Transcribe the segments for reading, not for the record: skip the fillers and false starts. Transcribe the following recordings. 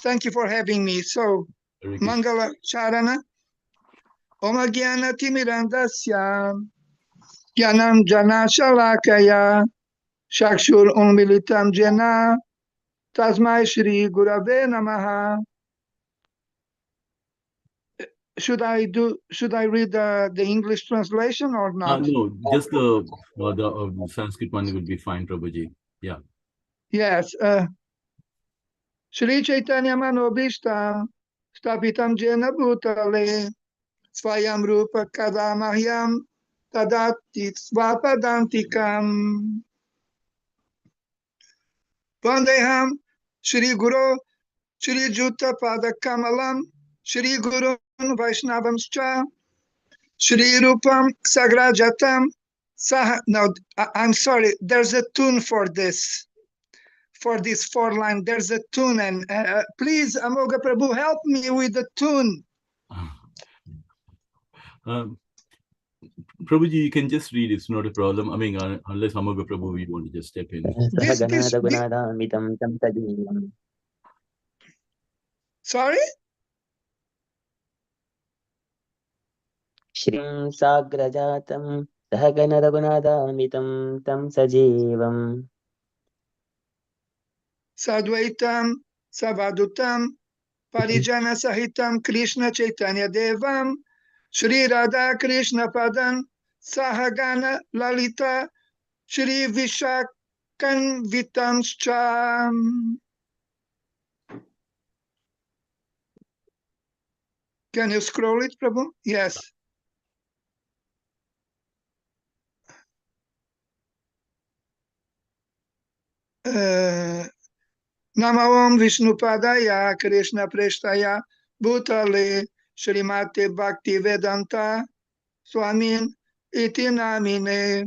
thank you for having me. So, Mangala Charana. Om Gyana Timirandasya Gyanam Jana Shalakaya Shakshur Unmilitam Jena Tasmai Shri Gurave Namaha. Should I read the English translation or not? No, just the Sanskrit one would be fine, Prabhuji. Yeah. Yes. Shri Chaitanya Manobishtam Stapitam Jena Bhutale Swayam Rupa Kadamahyam Tadati Svapadantikam Vandeham Shri Guru Shri Jutta Pada Kamalam Shri Guru Vaishnavamscha Shri Rupam Sagrajatam No, I'm sorry, there's a tune for this. For this 4-line, there's a tune, and please, Amoga Prabhu, help me with the tune. Prabhuji, you can just read. It's not a problem. I mean, unless Amoga Prabhu, we want to just step in. Sorry? Shrim Sagrajatam Sahagana Raghunadamitam Tam Sajeevam Sadvaitam Savadutam Parijana Sahitam Krishna Chaitanya Devam Shri Radha Krishna Padam Sahagana Lalita Shri Vishakan Vitamscha. Can you scroll it, Prabhu? Yes. Namavam Vishnupadaya Krishna Preshtaya Bhutale Srimate Bhakti Vedanta Swamin Iti Namine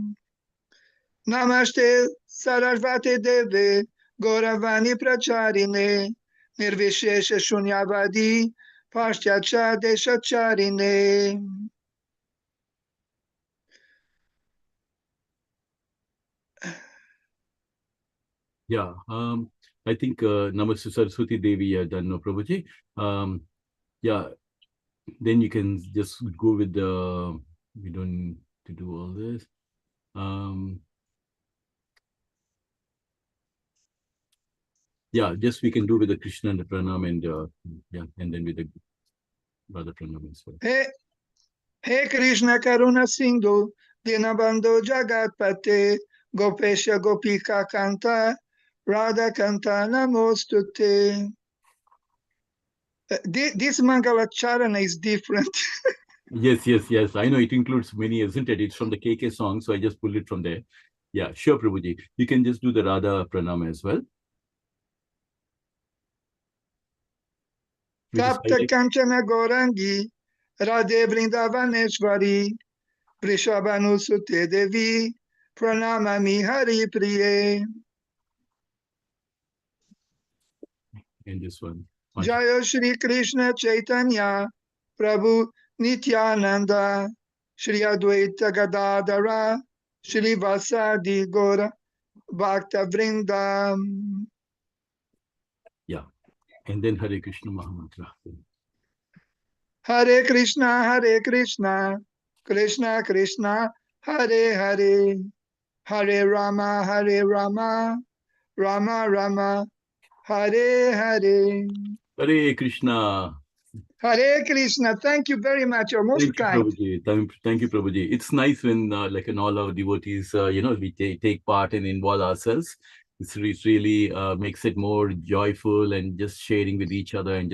Namaste Sarasvate Deve Gauravani Pracharine Nirvishesha Shunyavadi Pashchacha Deshacharine. Yeah, I think Namaste Saraswati Devi are done, no, Prabhuji. Yeah, then you can just go with the, we don't need to do all this. Yeah, just we can do with the Krishna and the Pranam and yeah, and then with the Radha Pranam as well. Hey Krishna Karuna Sindhu Dinabandhu Jagatpate Gopesha Gopika Kanta Radha Kanta Namostute. This Mangala Charana is different. Yes. I know it includes many, isn't it? It's from the KK song, so I just pulled it from there. Yeah, sure, Prabhuji. You can just do the Radha Pranam as well. Tapta Kanchana Gorangi Radhe Vrindavaneshwari Vrishabhanusute Devi Pranamami Hari Priye. And this one. Jaya Shri Krishna Chaitanya Prabhu Nityananda Shri Advaita Gadadhara Shri Vasadi Gora Bhakta Vrinda. Yeah. And then Hare Krishna Mahamantra. Hare Krishna, Krishna Krishna, Hare Hare, Hare Rama, Rama Rama, Hare Hare. Hare Krishna. Hare Krishna. Thank you very much. You're most kind. Thank you, Prabhuji. It's nice when, like, in all our devotees, we take part and involve ourselves. It really makes it more joyful and just sharing with each other and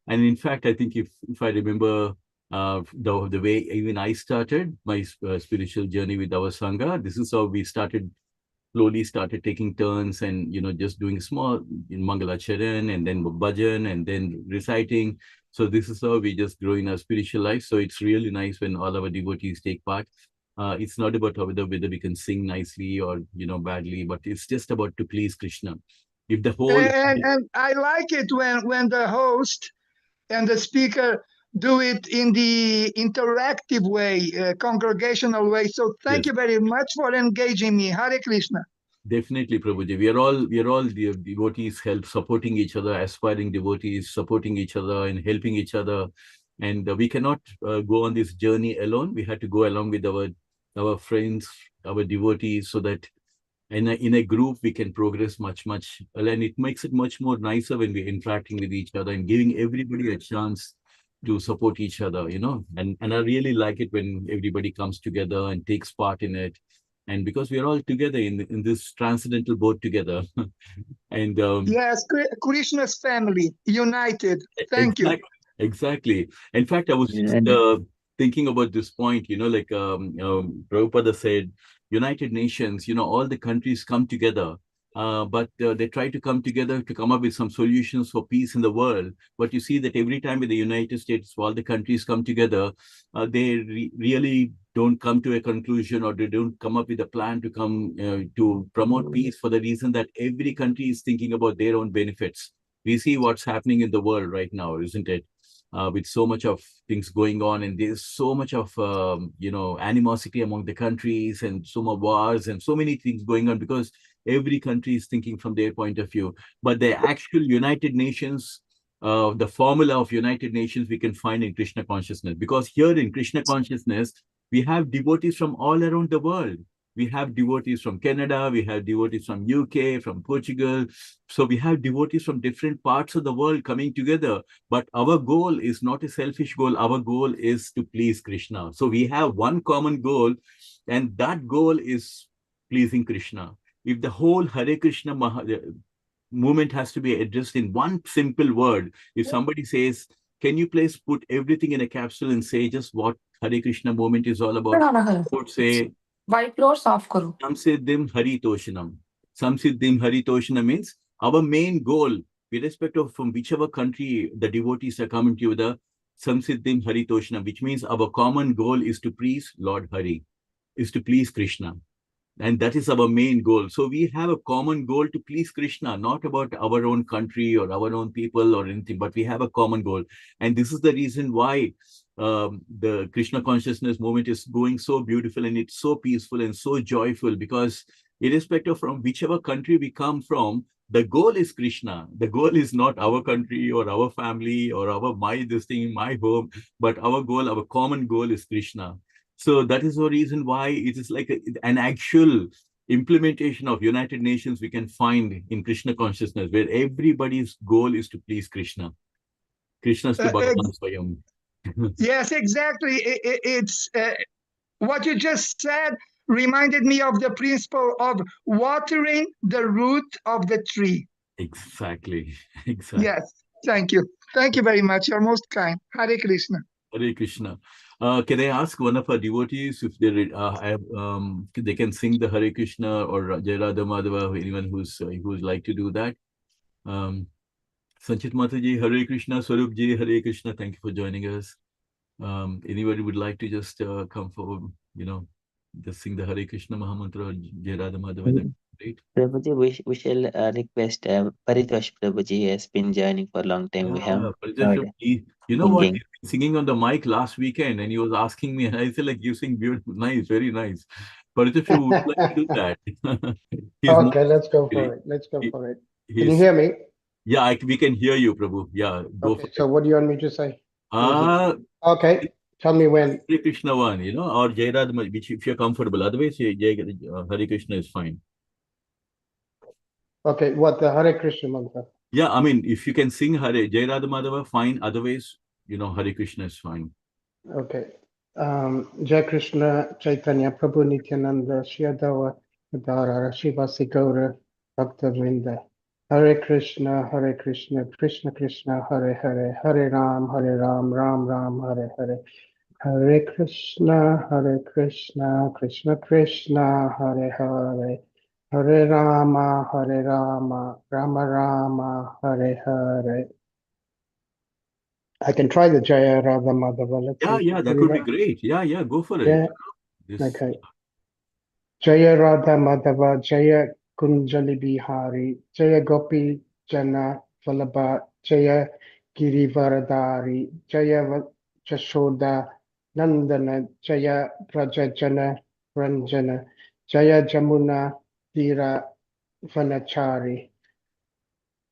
in fact, I think if I remember the way even I started my spiritual journey with our Sangha, this is how we slowly started taking turns and, just doing small Mangalacharan and then bhajan and then reciting. So this is how we just grow in our spiritual life. So it's really nice when all our devotees take part. It's not about whether we can sing nicely or, badly, but it's just about to please Krishna. If the whole... And I like it when the host and the speaker do it in the interactive way, congregational way. So thank you very much for engaging me. Hare Krishna. Definitely, Prabhuji. We are all the devotees, help supporting each other, aspiring devotees, supporting each other and helping each other. And we cannot go on this journey alone. We had to go along with our friends, our devotees, so that in a group we can progress much, and it makes it much more nicer when we're interacting with each other and giving everybody a chance to support each other, and I really like it when everybody comes together and takes part in it. And because we're all together in this transcendental boat together. And Yes, Krishna's family, united. Thank you. exactly, exactly. In fact, I was just And thinking about this point, like Prabhupada said, United Nations, all the countries come together, but they try to come together to come up with some solutions for peace in the world. But you see that every time with the United States, all the countries come together, they really don't come to a conclusion, or they don't come up with a plan to come to promote peace, for the reason that every country is thinking about their own benefits. We see what's happening in the world right now, isn't it? With so much of things going on, and there's so much of animosity among the countries, and so much wars, and so many things going on, because every country is thinking from their point of view. But the actual United Nations, the formula of United Nations, we can find in Krishna consciousness, because here in Krishna consciousness we have devotees from all around the world. We have devotees from Canada, we have devotees from UK, from Portugal. So we have devotees from different parts of the world coming together. But our goal is not a selfish goal. Our goal is to please Krishna. So we have one common goal, and that goal is pleasing Krishna. If the whole Hare Krishna movement has to be addressed in one simple word, if somebody says, can you please put everything in a capsule and say just what Hare Krishna movement is all about? I would say, white floor साफ करो. Samsiddhim Haritoshanam. Samsiddhim Haritoshanam means our main goal, irrespective of from whichever country the devotees are coming to, the Samsiddhim Haritoshanam, which means our common goal is to please Lord Hari, is to please Krishna. And that is our main goal. So we have a common goal to please Krishna, not about our own country or our own people or anything, but we have a common goal. And this is the reason why the Krishna consciousness movement is going so beautiful, and it's so peaceful and so joyful, because irrespective from whichever country we come from, the goal is Krishna. The goal is not our country or our family or my home, but our common goal is Krishna. So that is the reason why it is like an actual implementation of United Nations we can find in Krishna consciousness, where everybody's goal is to please Krishna. Krishna's to Bhagavan Swayam. Yes, exactly. It's what you just said reminded me of the principle of watering the root of the tree. Exactly. Exactly. Yes, thank you. Thank you very much. You're most kind. Hare Krishna. Hare Krishna. Can I ask one of our devotees if they can sing the Hare Krishna or Jai Radha Madhava, anyone who's like to do that? Sanchit Mataji, Hare Krishna, Swarup ji, Hare Krishna, thank you for joining us. Anybody would like to just come forward, just sing the Hare Krishna Mahamantra or Jai Radha Madhava? That's great. Prabhuji, we shall request Paritosh Prabhuji has been joining for a long time. We have heard You know what? singing. He's been singing on the mic last weekend, and he was asking me, and I said, like, you sing beautiful, nice, very nice. But if you would like to do that, Okay, let's go for it. Let's go for it. Can you hear me? Yeah, we can hear you, Prabhu. Yeah, go for So it. what do you want me to say? Okay, tell me when. Hare Krishna one, or Jai Radha, which if you're comfortable. Otherwise, Hare Krishna is fine. Okay, what, the Hare Krishna mantra? Yeah, I mean, if you can sing Jai Radha Madhava, fine. Otherwise, Hare Krishna is fine. Okay. Jai Krishna Chaitanya Prabhu Nityananda Shri Adava Adara Shivasi Gaura Bhakta Vrinda. Hare Krishna, Krishna Krishna, Hare Hare, Hare Ram, Ram Ram, Hare Hare. Hare Krishna, Krishna Krishna, Hare Hare. Hare Rama, Rama Rama, Hare Hare. I can try the Jaya Radha Madhava. Let's see. Yeah, that would be great. Yeah, go for it. Yeah. Okay. Jaya Radha Madhava, Jaya Kunjali Bihari, Jaya Gopi Jana Vallabha, Jaya Girivaradari, Jaya Jashoda Nandana, Jaya Prajajana Ranjana, Jaya Jamuna Tira Vanachari.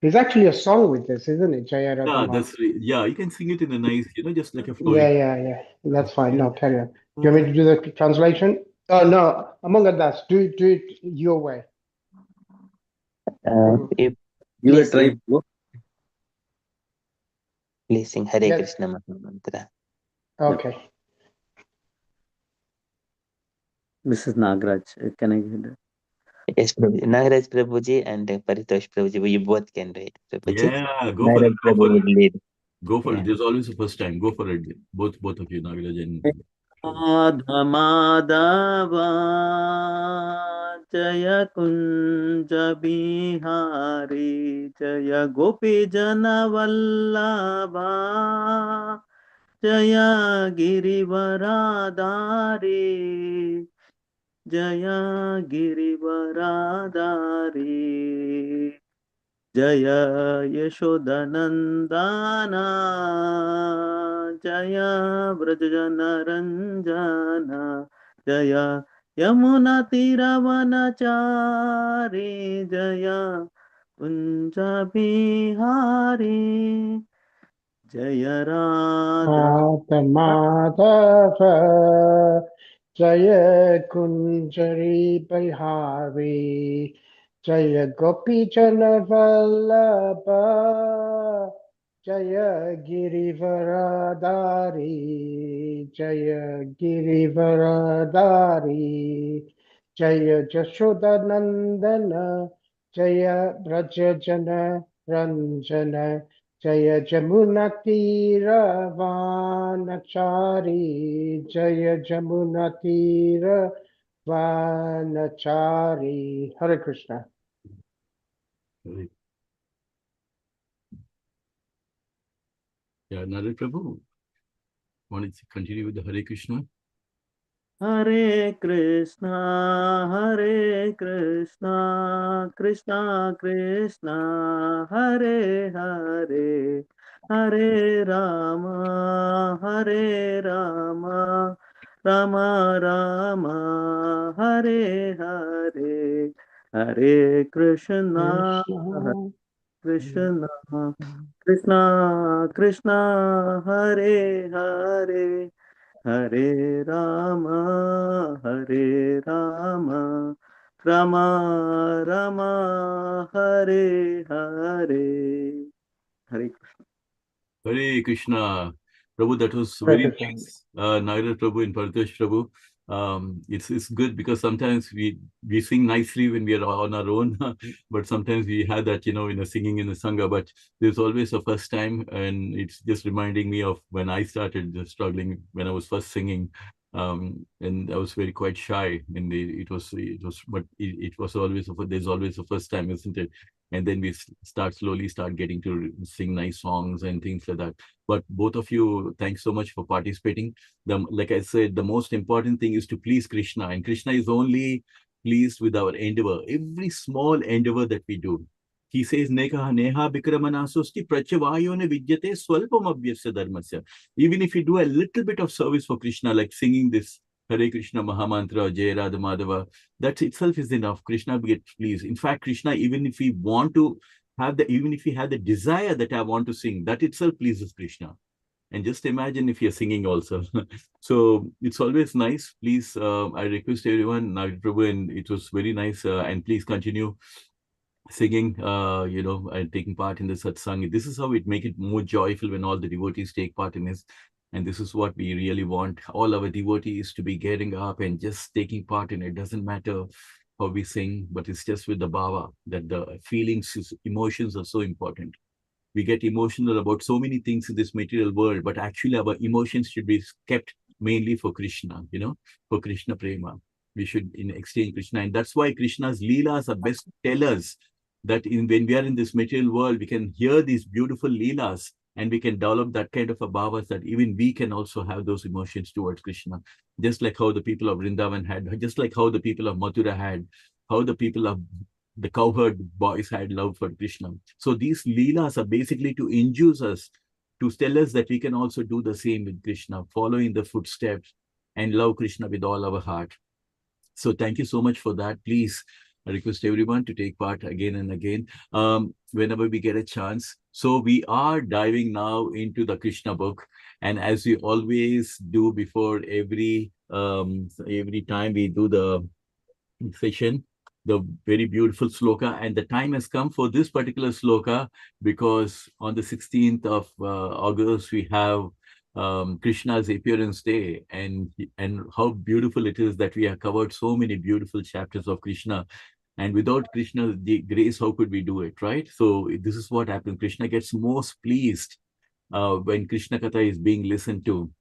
There's actually a song with this, isn't it? Jaya Yeah, Radhama. yeah, you can sing it in a nice, just like a flowing. Yeah. That's fine. No, carry on. Do you want me to do the translation? Oh no, among others, do it your way. If Give a please try, sing, bro. please sing Hare Yes. Krishna Mantra. Okay. Mrs. Nagraj, can I get that? Yes, Prabhuji. Nagaraj Prabhuji and Paritosh Prabhuji, you both can do it, Prabhuji. Yeah, go for it. Nagaraj Prabhu would lead. Go for Yeah. it. There's always a first time. Go for it. Both of you, Nagaraj and Madhva Madhava Jaya Kunja Bihari Jaya Gopi Jana Vallabha Jaya Girivaradari Jaya Girivaradari Jaya Yashodanandana Jaya Vrajana Ranjana Jaya Yamuna Tiravanachari Jaya Kunja Bihari Jaya Radha Madhava Jaya Kunjari Bihari Jaya Gopi Jana Vallabha Jaya Girivaradari Jaya Girivaradari Jaya Jashodanandana Jaya Brajajana Ranjana Jaya Jamuna Tira Vanachari Jaya Jamuna Tira Vanachari. Hare Krishna. yeah, Nagaraj Prabhu. Want to continue with the Hare Krishna? Hare Krishna, Krishna Krishna, Hare Hare, Hare Rama, Rama Rama, Hare Hare, Hare Krishna, Krishna. Krishna, Krishna, Hare Hare. Hare Rama, Rama Rama, Hare Hare. Hare Krishna. Hare Krishna. Prabhu, that was Hare very Krishna. nice. Nagaraj Prabhu and Paritosh Prabhu. It's good because sometimes we sing nicely when we are on our own, but sometimes we have that, singing in the Sangha, but there's always a first time, and it's just reminding me of when I started struggling, when I was first singing. And I was very quite shy it was but it was always there's always a first time, isn't it? And then we slowly start getting to sing nice songs and things like that. But both of you, thanks so much for participating. Like I said, the most important thing is to please Krishna, and Krishna is only pleased with our endeavor, every small endeavor that we do. He says, Neha Bikramanasosti Prachavayone Vidyate Swalpam Abhyasya Dharmasya. Even if you do a little bit of service for Krishna, like singing this Hare Krishna Mahamantra, Jai Radha Madhava, that itself is enough. Krishna gets pleased. In fact, Krishna, even if we had the desire that I want to sing, that itself pleases Krishna. And just imagine if you're singing also. So it's always nice. Please, I request everyone, Nagaraj Prabhu, and it was very nice. And please continue singing, and taking part in the satsang. This is how it make it more joyful when all the devotees take part in this. And this is what we really want. All our devotees to be getting up and just taking part in it. Doesn't matter how we sing, but it's just with the bhava that the feelings, emotions are so important. We get emotional about so many things in this material world, but actually our emotions should be kept mainly for Krishna, for Krishna Prema. We should exchange Krishna. And that's why Krishna's Leelas are best tellers that when we are in this material world, we can hear these beautiful Leelas and we can develop that kind of a bhavas that even we can also have those emotions towards Krishna. Just like how the people of Vrindavan had, just like how the people of Mathura had, how the people of the cowherd boys had love for Krishna. So these Leelas are basically to induce us, to tell us that we can also do the same with Krishna, following the footsteps and love Krishna with all our heart. So thank you so much for that. Please I request everyone to take part again and again whenever we get a chance. So we are diving now into the Krishna book, and as we always do before every time we do the session, the very beautiful sloka, and the time has come for this particular sloka because on the 16th of August we have Krishna's appearance day, and how beautiful it is that we have covered so many beautiful chapters of Krishna. And without Krishna's grace, how could we do it, right? So this is what happens. Krishna gets most pleased when Krishna Katha is being listened to.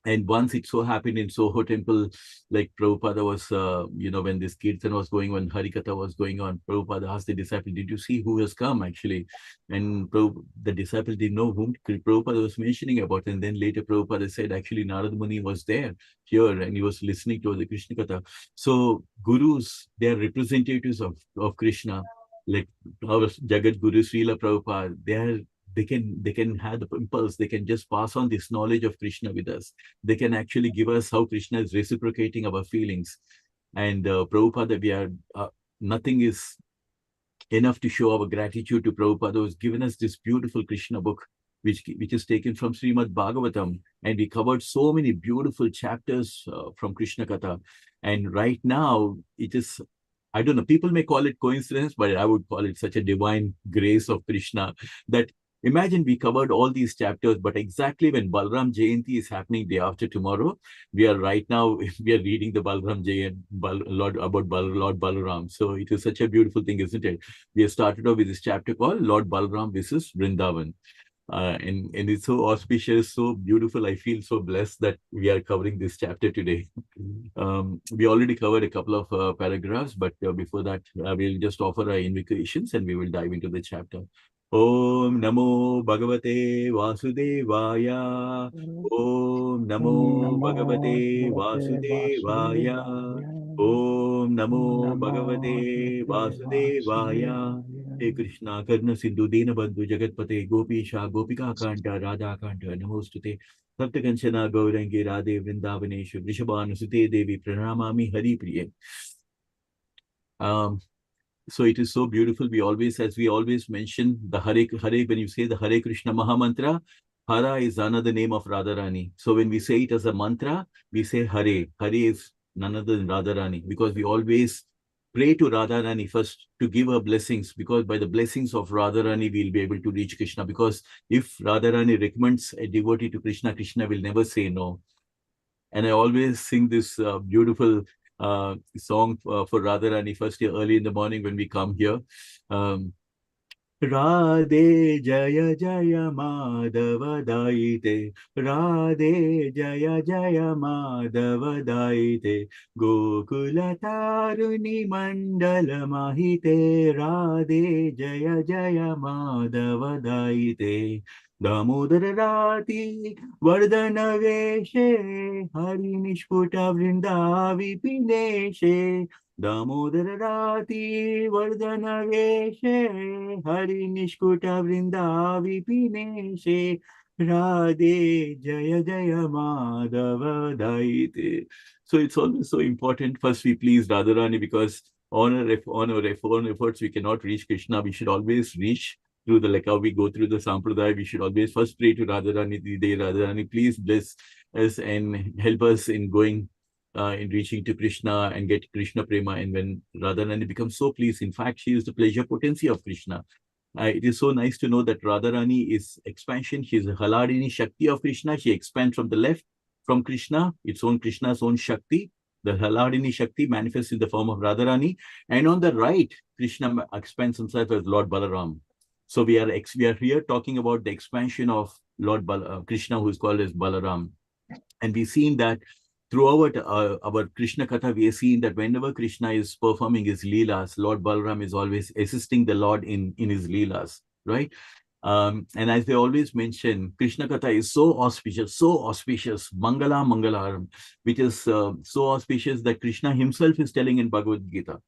And once it so happened in Soho temple, like Prabhupada was, when this Kirtan was going on, Harikatha was going on, Prabhupada asked the disciple, did you see who has come actually? And the disciple didn't know whom Prabhupada was mentioning about. And then later Prabhupada said, actually Narad Muni was there here and he was listening to the Krishna Katha. So gurus, they are representatives of Krishna, like our Jagat Guru Srila Prabhupada. They can have the impulse, they can just pass on this knowledge of Krishna with us. They can actually give us how Krishna is reciprocating our feelings. And Prabhupada, we are, nothing is enough to show our gratitude to Prabhupada, who has given us this beautiful Krishna book, which is taken from Srimad Bhagavatam. And we covered so many beautiful chapters from Krishna Katha. And right now, it is, I don't know, people may call it coincidence, but I would call it such a divine grace of Krishna that imagine we covered all these chapters, but exactly when Balaram Jayanti is happening day after tomorrow, we are reading the Balaram Jayanti, Lord Balaram. So it is such a beautiful thing, isn't it? We have started off with this chapter called Lord Balaram versus Vrindavan. And it's so auspicious, so beautiful. I feel so blessed that we are covering this chapter today. We already covered a couple of paragraphs, but before that, we'll just offer our invocations and we will dive into the chapter. Om Namo Bhagavate Vasudevaya. Om Namo Bhagavate Vasudevaya. Om Namo Bhagavate Vasudevaya. Hey Krishna, Karna Sindhu, Dina Bandhu, Jagatpate, Gopisha, Gopika Kanta, Radha Kanta, Namostute, Sapta Kanchana, Gaurangi, Radhe, Vrindavaneshwar, Vrishabhanu, Sute Devi, Pranamami, Hari Priye. So it is so beautiful. As we always mention, the Hare, when you say the Hare Krishna Maha Mantra, Hara is another name of Radharani. So when we say it as a mantra, we say Hare. Hare is none other than Radharani, because we always pray to Radharani first to give her blessings, because by the blessings of Radharani, we'll be able to reach Krishna. Because if Radharani recommends a devotee to Krishna, Krishna will never say no. And I always sing this beautiful song for Radharani first here early in the morning when we come here. Radhe Jaya Jaya Madhava Daite, Radhe Jaya Jaya Madhava Daite, Gokula Taruni Mandala Mahite, Radhe Jaya Jaya Madhava Daite, Damodara Rati Vardhana Veshe, Hari Nishputa Vrindavi Pineshe, Damodara Rati Vardhana Veshe, Hari Nishkuta Vrindavi Pineshe, Radhe Jaya Jaya Madhava Daite. So it's always so important. First we please Radharani, because on our efforts we cannot reach Krishna. We should always reach through the, like how we go through the Sampradaya, we should always first pray to Radharani, Radharani, please bless us and help us in going in reaching to Krishna and get Krishna Prema. And when Radharani becomes so pleased, in fact, she is the pleasure potency of Krishna. It is so nice to know that Radharani is expansion. She is the Haladini Shakti of Krishna. She expands from the left, from Krishna, Krishna's own Shakti. The Haladini Shakti manifests in the form of Radharani. And on the right, Krishna expands himself as Lord Balaram. So we are here talking about the expansion of Lord Krishna, who is called as Balaram. And we've seen that throughout our Krishna Katha, we have seen that whenever Krishna is performing his Leelas, Lord Balaram is always assisting the Lord in his Leelas, right? And as they always mention, Krishna Katha is so auspicious, Mangala Mangalaram, which is so auspicious that Krishna himself is telling in Bhagavad Gita,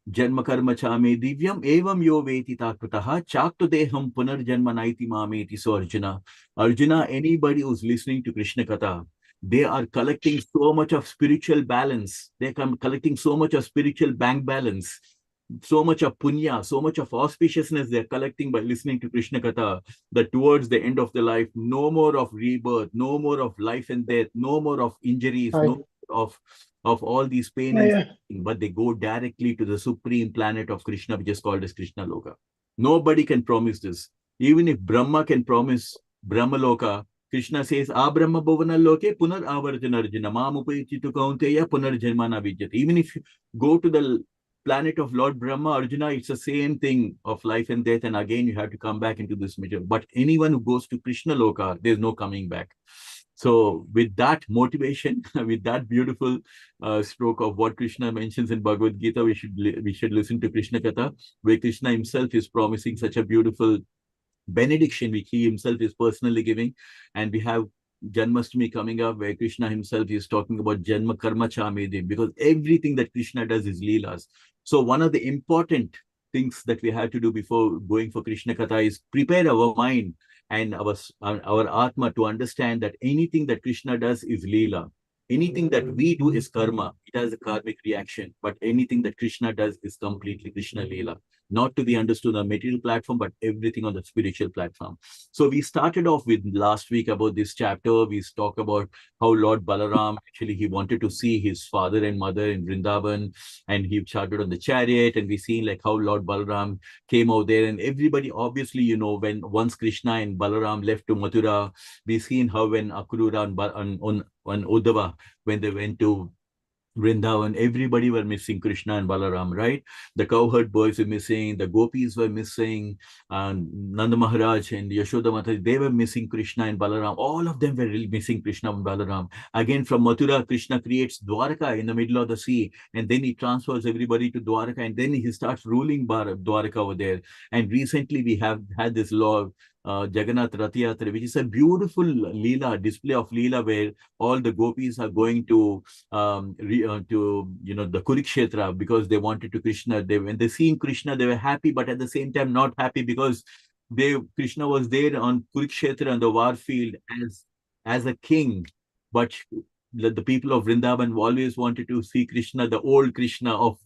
Janma karma chame divyam evam yo veti takvataha chakto deham punarjanma naiti mameti. So Arjuna, anybody who's listening to Krishna Katha, they are collecting so much of spiritual balance. They're collecting so much of spiritual bank balance. so much of punya, so much of auspiciousness they're collecting by listening to Krishna Katha, that towards the end of the life, no more of rebirth, no more of life and death, no more of injuries, no more of all these pain and suffering, but they go directly to the supreme planet of Krishna, which is called as Krishna Loka. Nobody can promise this. Even if Brahma can promise Brahma Loka, Krishna says, Abrahma Bhavana Loke Punar Avarjanarjana Mamupayichitu Kaunteya Punar Janmana Vijyati. Even if you go to the planet of Lord Brahma, Arjuna, it's the same thing of life and death. And again, you have to come back into this material. But anyone who goes to Krishna Loka, there's no coming back. So with that motivation, with that beautiful stroke of what Krishna mentions in Bhagavad Gita, we should listen to Krishna Katha, where Krishna himself is promising such a beautiful benediction, which he himself is personally giving. And we have Janmashtami coming up, where Krishna himself is talking about Janma Karma Chamedi, because everything that Krishna does is Leelas. So one of the important things that we have to do before going for Krishna Katha is prepare our mind and our Atma to understand that anything that Krishna does is Leela. Anything that we do is karma. It has a karmic reaction. But anything that Krishna does is completely Krishna Leela. Not to be understood on a material platform, but everything on the spiritual platform. So we started off with last week about this chapter. We talked about how Lord Balaram, actually, he wanted to see his father and mother in Vrindavan, and he chartered on the chariot. And we seen like how Lord Balaram came out there, and everybody, obviously, you know, when once Krishna and Balaram left to Mathura, we seen how when Akrura and Uddhava, when they went to Vrindavan, everybody were missing Krishna and Balaram, right? The cowherd boys were missing, the gopis were missing, Nanda Maharaj and Yashoda Mata, they were missing Krishna and Balaram. All of them were really missing Krishna and Balaram. Again, from Mathura, Krishna creates Dwaraka in the middle of the sea, and then he transfers everybody to Dwaraka, and then he starts ruling Dwaraka over there. And recently we have had this law, Jagannath Rath Yatra, which is a beautiful Leela, display of Leela, where all the gopis are going to the Kurukshetra, because they wanted to Krishna. When they seen Krishna, they were happy, but at the same time not happy, because Krishna was there on Kurukshetra on the war field as a king, but the people of Vrindavan always wanted to see Krishna, the old Krishna of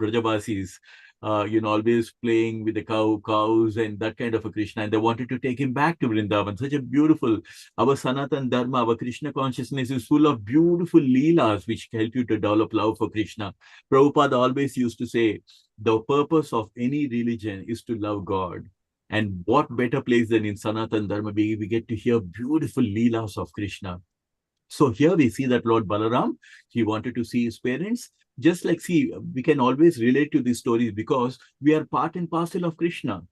Brajavasis. Always playing with the cows and that kind of a Krishna. And they wanted to take him back to Vrindavan. Such a beautiful, our Sanatan Dharma, our Krishna consciousness is full of beautiful leelas which help you to develop love for Krishna. Prabhupada always used to say, the purpose of any religion is to love God. And what better place than in Sanatan Dharma, we get to hear beautiful leelas of Krishna. So here we see that Lord Balaram, he wanted to see his parents. Just like, see, we can always relate to these stories because we are part and parcel of Krishna.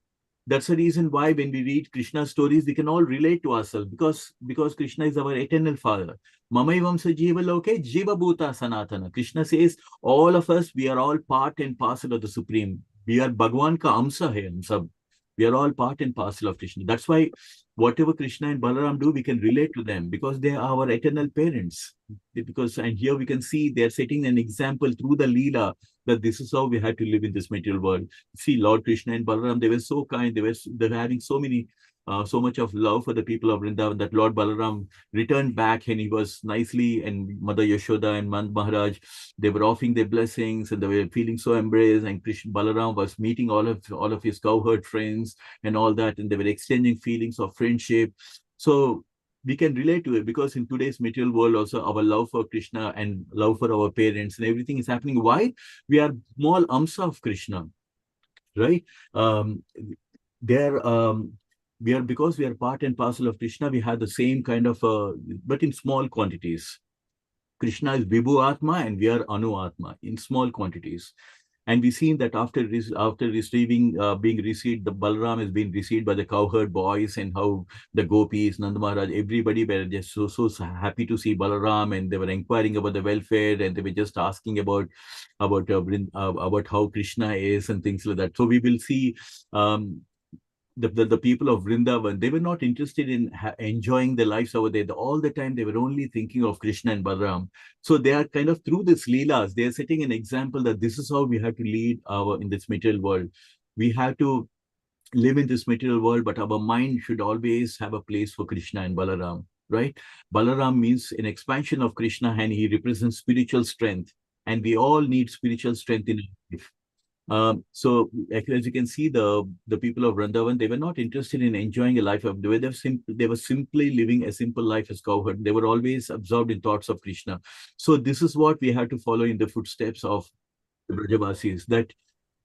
That's the reason why when we read Krishna's stories, we can all relate to ourselves because Krishna is our eternal father. Mamaivamsa jiva loke jiva bhuta sanatana. Krishna says, all of us, we are all part and parcel of the Supreme. We are Bhagwan ka amsa hai, hum sab. We are all part and parcel of Krishna. That's why whatever Krishna and Balaram do, we can relate to them because they are our eternal parents. And here we can see they're setting an example through the Leela that this is how we have to live in this material world. See, Lord Krishna and Balaram, they were so kind. They were having so much of love for the people of Vrindavan that Lord Balaram returned back, and he was nicely, and Mother Yashoda and Nand Maharaj, they were offering their blessings and they were feeling so embraced, and Krishna Balaram was meeting all of his cowherd friends and all that, and they were exchanging feelings of friendship. So we can relate to it because in today's material world also our love for Krishna and love for our parents and everything is happening. Why? We are small amsa of Krishna, right? Because we are part and parcel of Krishna, we have the same kind of, but in small quantities. Krishna is Vibhu Atma and we are Anu Atma in small quantities. And we've seen that after receiving, being received, the Balaram has been received by the cowherd boys, and how the gopis, Nanda Maharaj, everybody were just so happy to see Balaram, and they were inquiring about the welfare, and they were just asking about how Krishna is and things like that. So we will see the people of Vrindavan, they were not interested in enjoying their lives over there. All the time, they were only thinking of Krishna and Balaram. So they are kind of, through this Leelas, they are setting an example that this is how we have to lead in this material world. We have to live in this material world, but our mind should always have a place for Krishna and Balaram, right? Balaram means an expansion of Krishna, and he represents spiritual strength. And we all need spiritual strength in life. So as you can see, the people of Vrindavan, they were not interested in enjoying a life of, they were simply living a simple life as cowherd. They were always absorbed in thoughts of Krishna. So this is what we have to follow in the footsteps of the Brajavasis, that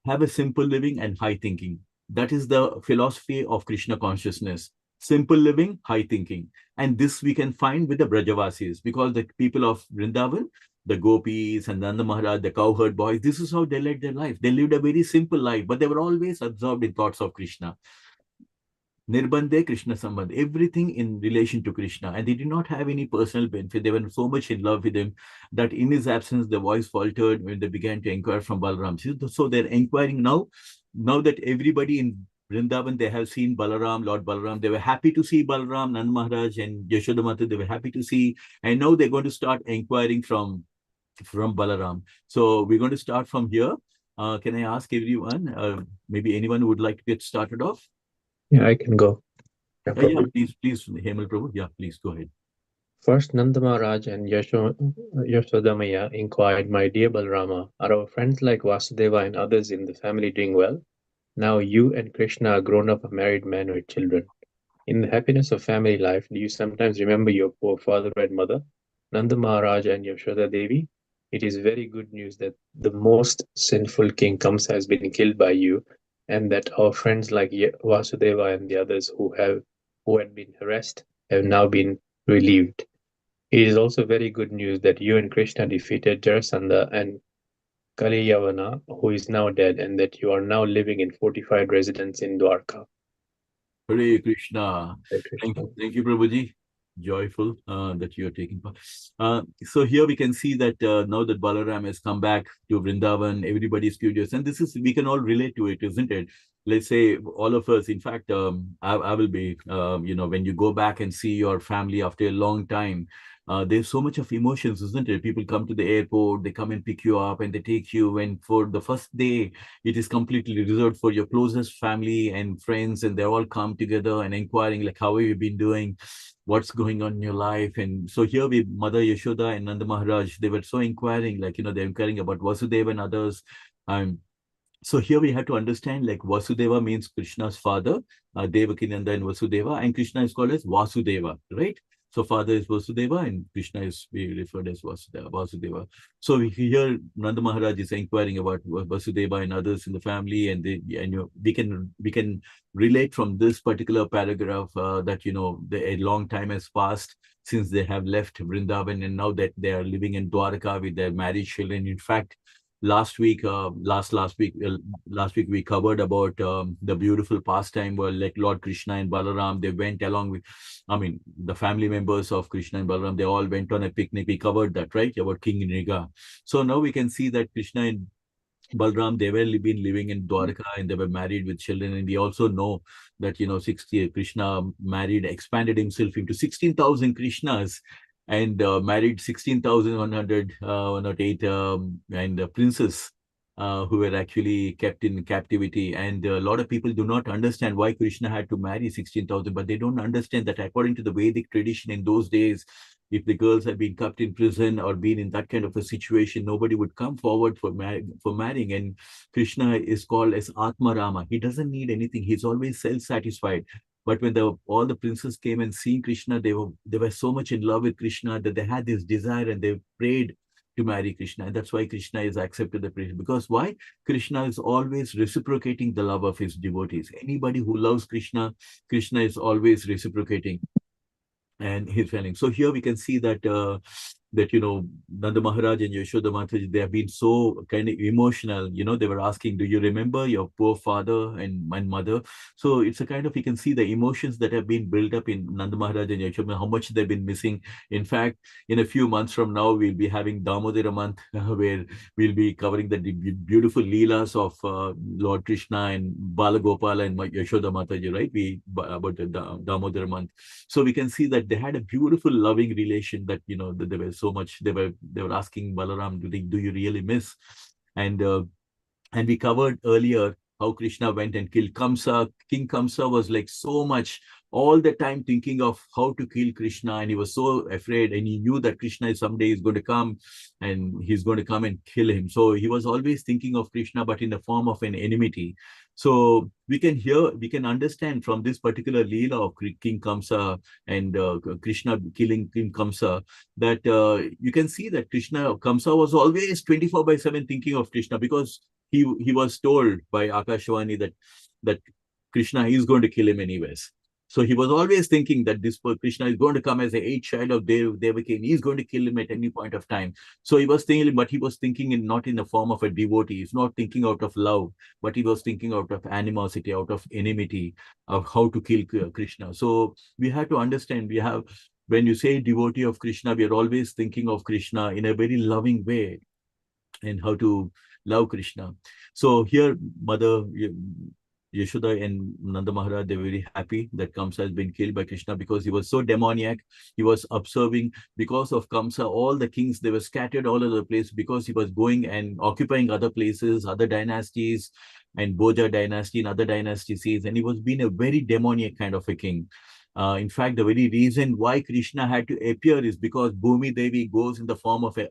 have a simple living and high thinking. That is the philosophy of Krishna consciousness. Simple living, high thinking. And this we can find with the Brajavasis, because the people of Vrindavan, the gopis and Nanda Maharaj, the cowherd boys, this is how they led their life. They lived a very simple life, but they were always absorbed in thoughts of Krishna. Nirbandhe Krishna Sambandh, everything in relation to Krishna. And they did not have any personal benefit. They were so much in love with him that in his absence, the voice faltered when they began to inquire from Balaram. So they're inquiring now. Now that everybody in Vrindavan, they have seen Balaram, Lord Balaram. They were happy to see Balaram, Nand Maharaj and Yashoda Mata. They were happy to see. And now they're going to start inquiring from Balaram. So we're going to start from here. Can I ask everyone, maybe anyone would like to get started off? Yeah, I can go. Yeah, please, Hemal Prabhu. Yeah, please go ahead. First, Nanda Maharaj and Yashodamaya inquired, "My dear Balarama, are our friends like Vasudeva and others in the family doing well? Now you and Krishna are grown up married men with children. In the happiness of family life, do you sometimes remember your poor father and mother, Nanda Maharaj and Yashoda Devi? It is very good news that the most sinful king Kamsa has been killed by you, and that our friends like Vasudeva and the others who had been harassed have now been relieved. It is also very good news that you and Krishna defeated Jarasandha and Kaliyavana, who is now dead, and that you are now living in fortified residence in Dwarka." Hare Krishna. Hare Krishna. Thank you, Prabhuji. Joyful that you are taking part. So here we can see that now that Balaram has come back to Vrindavan, everybody is curious. And this is, we can all relate to it, isn't it? Let's say all of us, in fact, I will be, when you go back and see your family after a long time, there's so much of emotions, isn't it? People come to the airport, they come and pick you up and they take you. And for the first day, it is completely reserved for your closest family and friends, and they all come together and inquiring, like, how have you been doing? What's going on in your life? And so here we, Mother Yashoda and Nanda Maharaj, they were so inquiring, like, they're inquiring about Vasudeva and others. So here we have to understand, like, Vasudeva means Krishna's father, Devakinanda and Vasudeva, and Krishna is called as Vasudeva, right? So father is Vasudeva and Krishna is referred as Vasudeva. So here Nanda Maharaj is inquiring about Vasudeva and others in the family, and we can relate from this particular paragraph that a long time has passed since they have left Vrindavan, and now that they are living in Dwarka with their married children. In fact, last week we covered about the beautiful pastime where, like, Lord Krishna and Balaram, they went along with, the family members of Krishna and Balaram, they all went on a picnic. We covered that, right, about King Nriga. So now we can see that Krishna and Balram, they were been living in Dwarka and they were married with children. And we also know that, Krishna expanded himself into 16,000 Krishnas, and married 16,108 princes who were actually kept in captivity. And a lot of people do not understand why Krishna had to marry 16,000, but they don't understand that according to the Vedic tradition in those days, if the girls had been kept in prison or been in that kind of a situation, nobody would come forward for marrying. And Krishna is called as Atma Rama. He doesn't need anything. He's always self-satisfied. But when all the princes came and seen Krishna, they were so much in love with Krishna that they had this desire and they prayed to marry Krishna. And that's why Krishna is accepted the prayer. Because why? Krishna is always reciprocating the love of his devotees. Anybody who loves Krishna, Krishna is always reciprocating and his feelings. So here we can see that Nanda Maharaj and Yashoda Mataji, they have been so kind of emotional. They were asking, do you remember your poor father and my mother? So it's a kind of, you can see the emotions that have been built up in Nanda Maharaj and Yashoda, how much they've been missing. In fact, in a few months from now, we'll be having Damodara month where we'll be covering the beautiful Leelas of Lord Krishna and Balagopala and Yashoda Mataji, right? About the Damodara month. So we can see that they had a beautiful loving relation that, that they were so much, they were asking Balaram, do you really miss? And we covered earlier how Krishna went and killed Kamsa. King Kamsa was like so much all the time thinking of how to kill Krishna, and he was so afraid, and he knew that Krishna is someday is going to come and he's going to come and kill him. So he was always thinking of Krishna, but in the form of an enmity. So we can understand from this particular Leela of King Kamsa and Krishna killing King Kamsa that you can see that Kamsa was always 24/7 thinking of Krishna, because he was told by Akashvani that Krishna is going to kill him anyways. So he was always thinking that this Krishna is going to come as the eighth child of Devaki, and he's going to kill him at any point of time. So he was thinking, but he was thinking not in the form of a devotee. He's not thinking out of love, but he was thinking out of animosity, out of enmity, of how to kill Krishna. So we have to understand, when you say devotee of Krishna, we are always thinking of Krishna in a very loving way and how to love Krishna. So here, Mother Yashoda and Nanda Maharaj, they're very happy that Kamsa has been killed by Krishna, because he was so demoniac. He was observing, because of Kamsa, all the kings, they were scattered all over the place, because he was going and occupying other places, other dynasties, and Boja dynasty and other dynasties, and he was being a very demoniac kind of a king. In fact, the very reason why Krishna had to appear is because Bhumi Devi goes in the form of a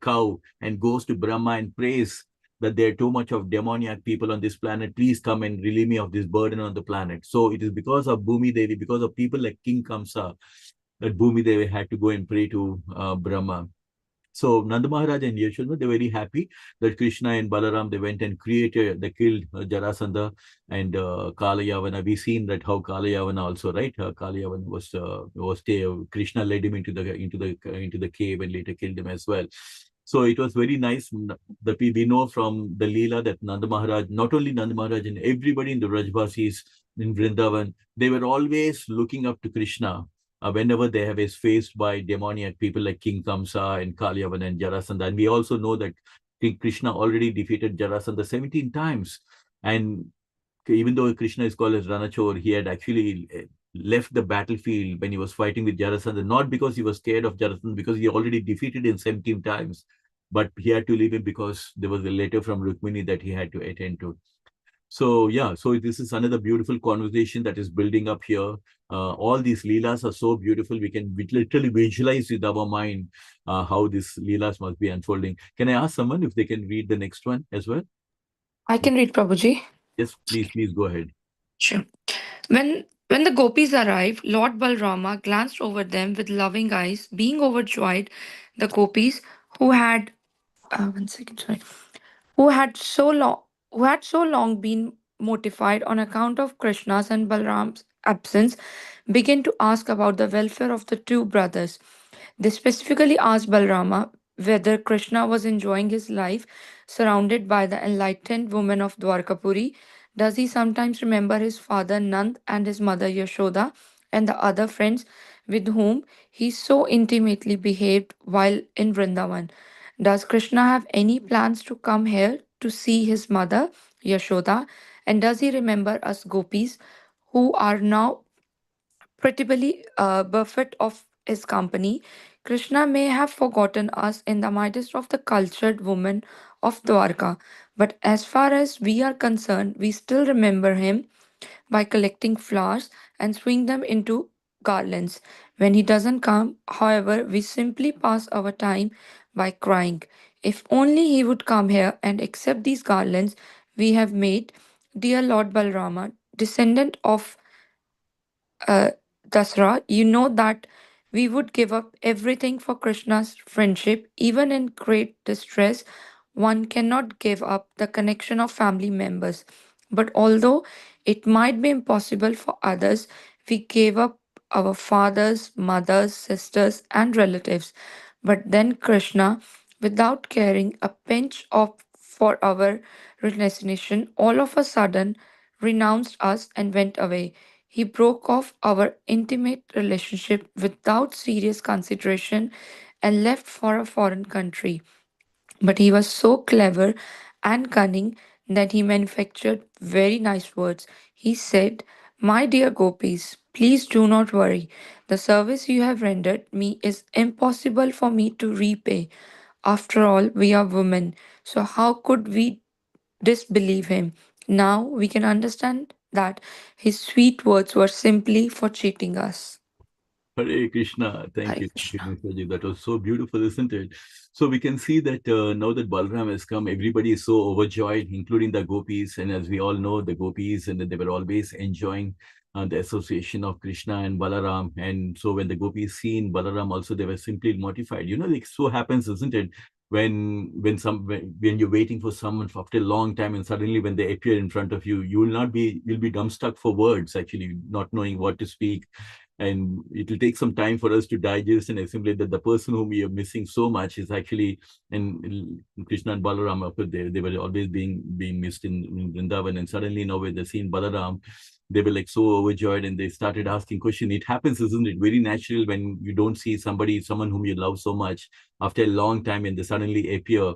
cow and goes to Brahma and prays that there are too much of demoniac people on this planet. Please come and relieve me of this burden on the planet. So it is because of Bhumi Devi, because of people like King Kamsa, that Bhumi Devi had to go and pray to Brahma. So Nanda Maharaj and Yashoda, they're very happy that Krishna and Balaram, they went and they killed Jarasandha and Kala Yavana. We've seen that how Kala Yavana also, right? Kala Yavana was Krishna led him into the cave and later killed him as well. So it was very nice that we know from the Leela that Nanda Maharaj, not only Nanda Maharaj, and everybody in the Rajvasis in Vrindavan, they were always looking up to Krishna whenever they have is faced by demoniac people like King Kamsa and Kalyavan and Jarasandha. And we also know that King Krishna already defeated Jarasandha 17 times. And even though Krishna is called as Ranachor, he had actually left the battlefield when he was fighting with Jarasandha, not because he was scared of Jarasandha, because he already defeated him 17 times. But he had to leave him because there was a letter from Rukmini that he had to attend to. So yeah, so this is another beautiful conversation that is building up here. All these leelas are so beautiful. We can literally visualize with our mind how these leelas must be unfolding. Can I ask someone if they can read the next one as well? I can read, Prabhuji. Yes, please go ahead. Sure. When the gopis arrived, Lord Balrama glanced over them with loving eyes, being overjoyed. The gopis, who had 1 second, sorry, who had so long been mortified on account of Krishna's and Balram's absence, began to ask about the welfare of the two brothers. They specifically asked Balarama whether Krishna was enjoying his life surrounded by the enlightened women of Dwarkapuri. Does he sometimes remember his father Nand and his mother Yashoda and the other friends with whom he so intimately behaved while in Vrindavan? Does Krishna have any plans to come here to see his mother Yashoda? And does he remember us gopis who are now pitiably buffet of his company? Krishna may have forgotten us in the midst of the cultured women of Dwarka, but as far as we are concerned, we still remember him by collecting flowers and swing them into garlands. When he doesn't come, however, we simply pass our time by crying. If only he would come here and accept these garlands we have made, dear Lord Balrama, descendant of uh, Dasra, you know that we would give up everything for Krishna's friendship, even in great distress. One cannot give up the connection of family members. But although it might be impossible for others, we gave up our fathers, mothers, sisters, and relatives. But then Krishna, without caring a pinch of for our resignation, all of a sudden renounced us and went away. He broke off our intimate relationship without serious consideration and left for a foreign country. But he was so clever and cunning that he manufactured very nice words. He said, "My dear gopis, please do not worry. The service you have rendered me is impossible for me to repay. After all, we are women, so how could we disbelieve him? Now we can understand that his sweet words were simply for cheating us. Hare Krishna. Thank Hare you. Thank you, Krishna. Nishaji. That was so beautiful, isn't it? So we can see that now that Balaram has come, everybody is so overjoyed, including the gopis. And as we all know, the gopis, and they were always enjoying the association of Krishna and Balaram. And so when the gopis seen Balaram also, they were simply mortified. You know, like so happens, isn't it? When you're waiting for someone for after a long time, and suddenly when they appear in front of you, you'll be dumbstruck for words, actually not knowing what to speak. And it will take some time for us to digest and assimilate that the person whom we are missing so much is actually, and Krishna and Balarama, they were always being missed in Vrindavan. And suddenly now when they seen Balaram, they were like so overjoyed, and they started asking questions. It happens, isn't it? Very natural when you don't see someone whom you love so much after a long time, and they suddenly appear.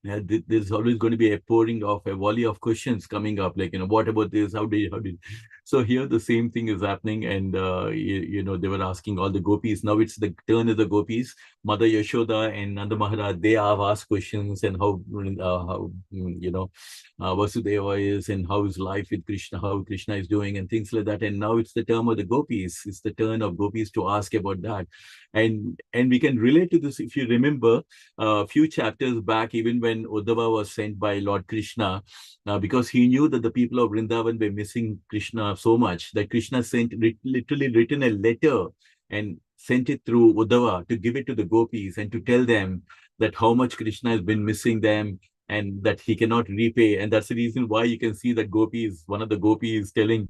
Yeah, there's always going to be a pouring of a volley of questions coming up, like, what about this? How did? So here the same thing is happening, and they were asking all the gopis. Now it's the turn of the gopis. Mother Yashoda and Nanda Maharaj, they have asked questions, and how Vasudeva is, and how is life with Krishna, how Krishna is doing, and things like that. And now it's the turn of the gopis. It's the turn of gopis to ask about that, and we can relate to this if you remember a few chapters back, even when Uddhava was sent by Lord Krishna, because he knew that the people of Vrindavan were missing Krishna so much that Krishna literally written a letter and sent it through Uddhava to give it to the gopis and to tell them that how much Krishna has been missing them and that he cannot repay. And that's the reason why you can see that one of the gopis telling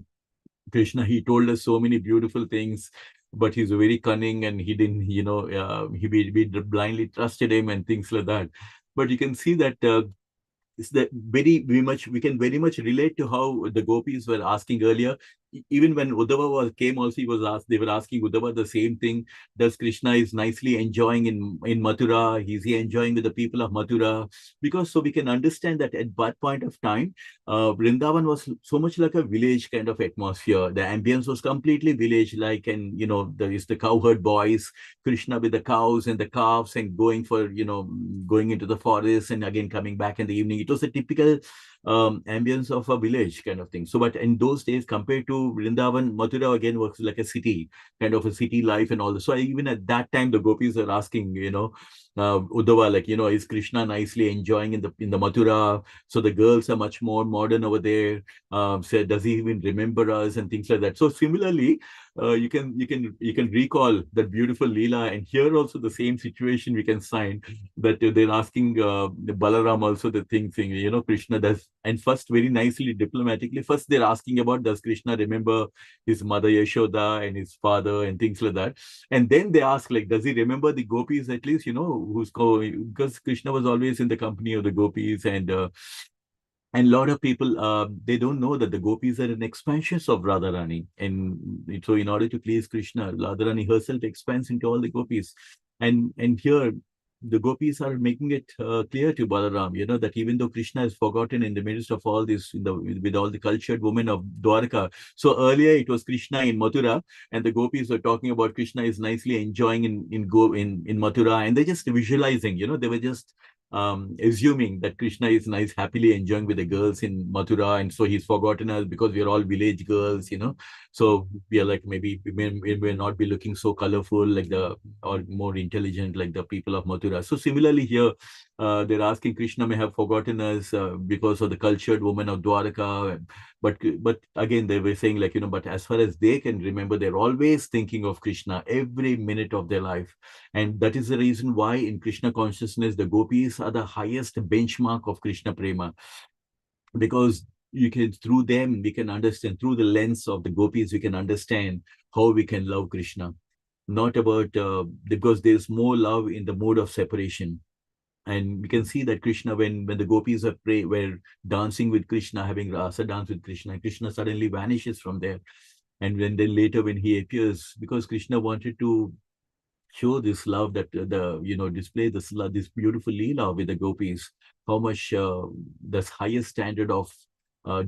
Krishna, he told us so many beautiful things, but he's very cunning and he didn't, we blindly trusted him and things like that. But you can see that it's that we can very much relate to how the gopis were asking earlier. Even when Uddhava came also, they were asking Uddhava the same thing. Does Krishna is nicely enjoying in Mathura? Is he enjoying with the people of Mathura? Because so we can understand that at that point of time, Vrindavan was so much like a village kind of atmosphere. The ambience was completely village-like, and there is the cowherd boys, Krishna with the cows and the calves, and going into the forest and again coming back in the evening. It was a typical ambience of a village kind of thing. So, but in those days, compared to Vrindavan, Mathura again works like a city, kind of a city life and all this. So even at that time, the gopis are asking, Uddhava, like, is Krishna nicely enjoying in the Mathura? So the girls are much more modern over there. Said, does he even remember us and things like that? So similarly, you can recall that beautiful Leela, and here also the same situation we can find that they're asking Balaram also the thing, Krishna does, and first very nicely diplomatically, first they're asking about does Krishna remember his mother Yashoda and his father and things like that, and then they ask like, does he remember the gopis at least, because Krishna was always in the company of the gopis, and a lot of people, they don't know that the gopis are an expansion of Radharani. And so in order to please Krishna, Radharani herself expands into all the gopis. And here, the gopis are making it clear to Balaram, that even though Krishna is forgotten in the midst of all this, with all the cultured women of Dwarka. So earlier it was Krishna in Mathura, and the gopis were talking about Krishna is nicely enjoying in Mathura, and they're just visualizing, they were just assuming that Krishna is nice, happily enjoying with the girls in Mathura, and so he's forgotten us because we are all village girls, So we are like, maybe we may not be looking so colorful or more intelligent like the people of Mathura. So similarly here, they're asking Krishna may have forgotten us because of the cultured woman of Dwarka. But again, they were saying like, but as far as they can remember, they're always thinking of Krishna every minute of their life. And that is the reason why in Krishna consciousness, the gopis are the highest benchmark of Krishna prema, because through them, we can understand, through the lens of the gopis, we can understand how we can love Krishna. Not about, because there's more love in the mode of separation. And we can see that Krishna, when the gopis were dancing with Krishna, having rasa dance with Krishna, Krishna suddenly vanishes from there. And then later when he appears, because Krishna wanted to show this love, that display this beautiful leela with the gopis, how much this highest standard of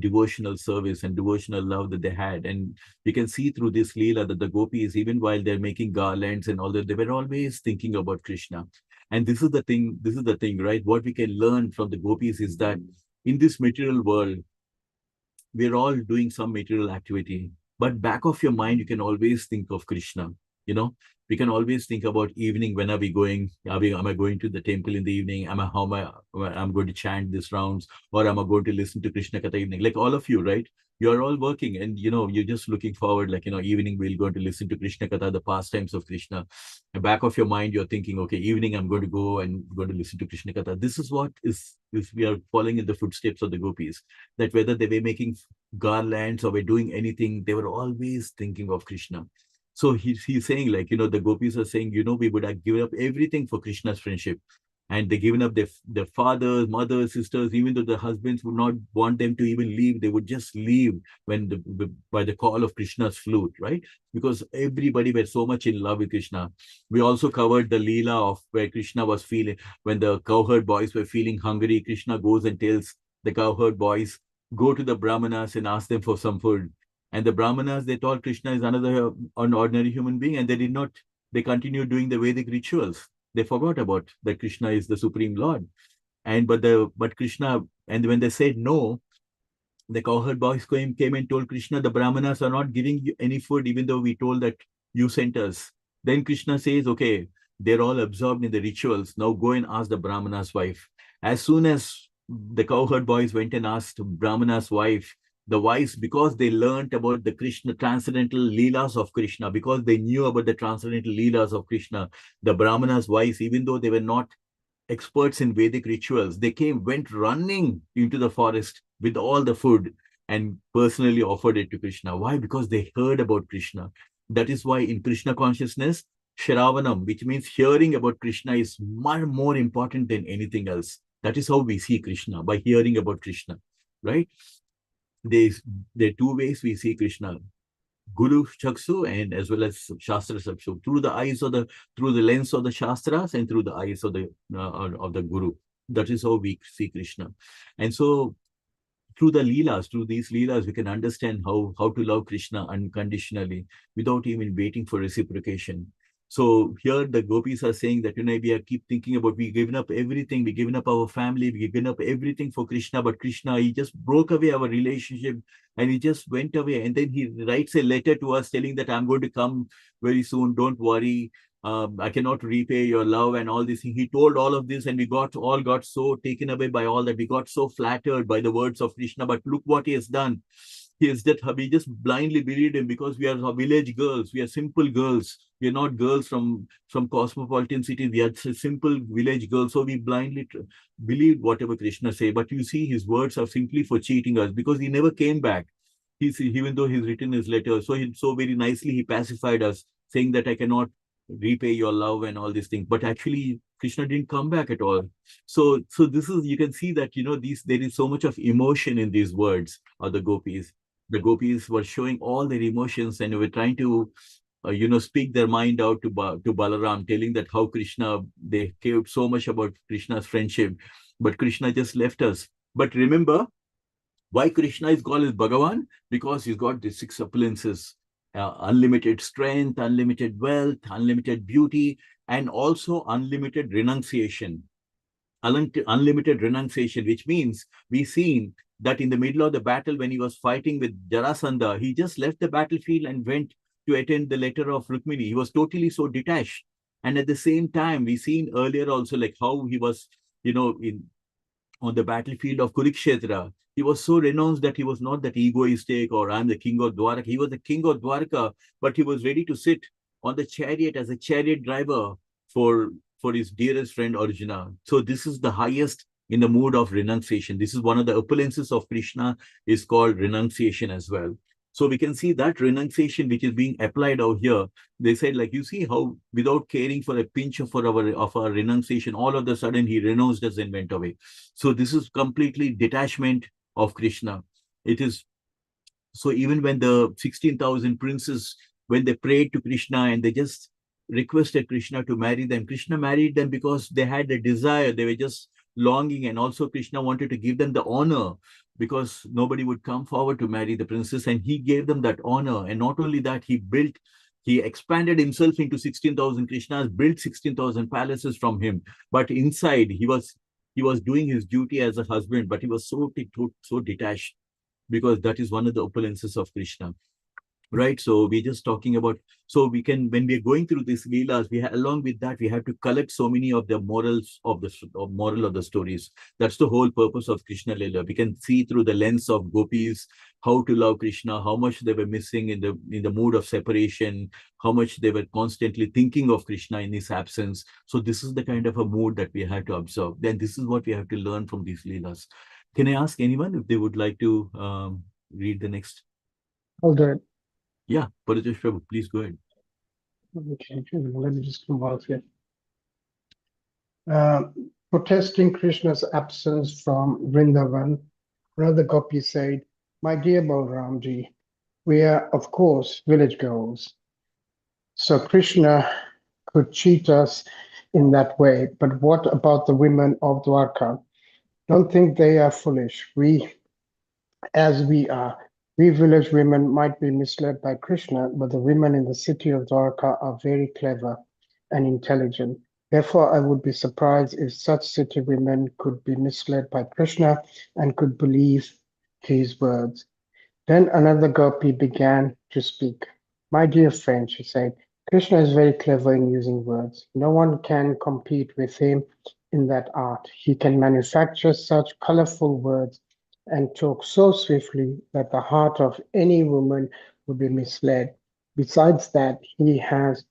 devotional service and devotional love that they had. And you can see through this leela that the gopis, even while they're making garlands and all that, they were always thinking about Krishna. And this is the thing, right? What we can learn from the gopis is that in this material world, we're all doing some material activity. But back of your mind, you can always think of Krishna. You know, we can always think about evening. When are we going? Am I going to the temple in the evening? I'm going to chant these rounds, or am I going to listen to Krishna Katha evening? Like all of you, right? You're all working, and you're just looking forward, like evening we're going to listen to Krishna Katha, the pastimes of Krishna. The back of your mind, you're thinking, okay, evening I'm going to go and going to listen to Krishna Katha. This is what is we are following in the footsteps of the gopis. That whether they were making garlands or were doing anything, they were always thinking of Krishna. So he's saying, like, the gopis are saying, we would have given up everything for Krishna's friendship. And they given up their fathers, mothers, sisters, even though the husbands would not want them to even leave, they would just leave by the call of Krishna's flute, right? Because everybody were so much in love with Krishna. We also covered the Leela of where Krishna was feeling, when the cowherd boys were feeling hungry, Krishna goes and tells the cowherd boys, go to the Brahmanas and ask them for some food. And the Brahmanas, they thought Krishna is an ordinary human being, and they continued doing the Vedic rituals. They forgot about that Krishna is the Supreme Lord. But Krishna, and when they said no, the cowherd boys came and told Krishna, the Brahmanas are not giving you any food, even though we told that you sent us. Then Krishna says, okay, they're all absorbed in the rituals. Now go and ask the Brahmana's wife. As soon as the cowherd boys went and asked Brahmana's wife, the wives, because they learned about the Krishna transcendental leelas of Krishna, because they knew about the transcendental leelas of Krishna, the Brahmana's wives, even though they were not experts in Vedic rituals, they went running into the forest with all the food and personally offered it to Krishna. Why? Because they heard about Krishna. That is why in Krishna consciousness, Shravanam, which means hearing about Krishna, is more important than anything else. That is how we see Krishna, by hearing about Krishna, right? There are two ways we see Krishna: Guru Chaksu and as well as Shastra Chaksu, through the lens of the Shastras and through the eyes of the Guru. That is how we see Krishna. And so through these Leelas, we can understand how to love Krishna unconditionally without even waiting for reciprocation. So here the gopis are saying that, we are keep thinking about, we've given up everything, we've given up our family, we've given up everything for Krishna, but Krishna, he just broke away our relationship and he just went away. And then he writes a letter to us telling that I'm going to come very soon, don't worry. I cannot repay your love and all this. He told all of this, and we got so taken away by all that. We got so flattered by the words of Krishna, but look what he has done. We just blindly believed him because we are village girls. We are simple girls. We are not girls from cosmopolitan cities. We are simple village girls. So we blindly believed whatever Krishna said. But you see, his words are simply for cheating us, because he never came back. Even though he's written his letter, so very nicely he pacified us, saying that I cannot repay your love and all these things. But actually, Krishna didn't come back at all. So this is, you can see that, there is so much of emotion in these words of the gopis. The gopis were showing all their emotions, and they were trying to, speak their mind out to Balaram, telling that how Krishna, they cared so much about Krishna's friendship, but Krishna just left us. But remember, why Krishna is called as Bhagavan? Because he's got the 6 appearances: unlimited strength, unlimited wealth, unlimited beauty, and also unlimited renunciation. Unlimited renunciation, which means we've seen that in the middle of the battle, when he was fighting with Jarasandha, he just left the battlefield and went to attend the letter of Rukmini. He was totally so detached. And at the same time, we've seen earlier also, like how he was, on the battlefield of Kurukshetra, he was so renounced that he was not that egoistic or I'm the king of Dwarka. He was the king of Dwarka, but he was ready to sit on the chariot as a chariot driver for his dearest friend Arjuna. So this is the highest in the mood of renunciation. This is one of the appearances of Krishna, is called renunciation as well. So we can see that renunciation which is being applied out here. They said, like, you see how without caring for a pinch of our renunciation, all of a sudden he renounced us and went away. So this is completely detachment of Krishna. It is, so even when the 16,000 princes, when they prayed to Krishna and they just requested Krishna to marry them, Krishna married them because they had a desire. They were just longing, and also Krishna wanted to give them the honor, because nobody would come forward to marry the princess, and he gave them that honor. And not only that, he expanded himself into 16,000 Krishnas, built 16,000 palaces from him. But inside, he was doing his duty as a husband, but he was so detached. because that is one of the opulences of Krishna. Right, so we're just talking about, so we can, when we're going through these leelas, along with that, we have to collect so many of the morals of the moral of the stories. That's the whole purpose of Krishna Leela. We can see through the lens of gopis how to love Krishna, how much they were missing in the mood of separation, how much they were constantly thinking of Krishna in his absence. So this is the kind of a mood that we have to observe. Then this is what we have to learn from these leelas. Can I ask anyone if they would like to read the next? I'll do it. Yeah, Paritosh Prabhu, please go ahead. Okay, let me just come out here. Protesting Krishna's absence from Vrindavan, Brother Gopi said, "My dear Balramji, we are, of course, village girls. So Krishna could cheat us in that way. But what about the women of Dwarka? Don't think they are foolish. As we are. We village women might be misled by Krishna, but the women in the city of Dwarka are very clever and intelligent. Therefore, I would be surprised if such city women could be misled by Krishna and could believe his words." Then another gopi began to speak. "My dear friend," she said, "Krishna is very clever in using words. No one can compete with him in that art. He can manufacture such colorful words and talk so swiftly that the heart of any woman would be misled. Besides that, he has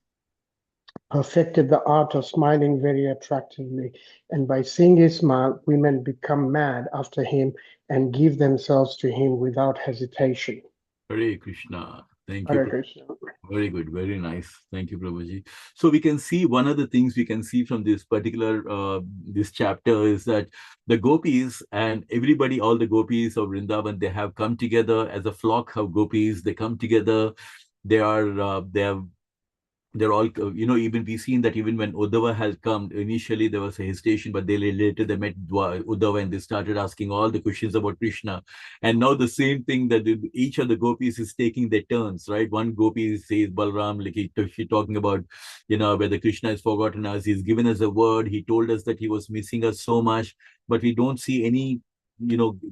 perfected the art of smiling very attractively, and by seeing his smile, women become mad after him and give themselves to him without hesitation." Hare Krishna. Thank you. Hare Krishna. Very good. Very nice. Thank you, Prabhuji. So we can see one of the things we can see from this particular this chapter is that the gopis and everybody, all the gopis of Vrindavan, they have come together as a flock of gopis. They come together. They're all, even we've seen that even when Uddhava has come, initially there was a hesitation, but later they met Uddhava and they started asking all the questions about Krishna. And now the same thing that each of the gopis is taking their turns, right? One gopi says, Balaram, like he's talking about, whether Krishna has forgotten us. He's given us a word. He told us that he was missing us so much, but we don't see any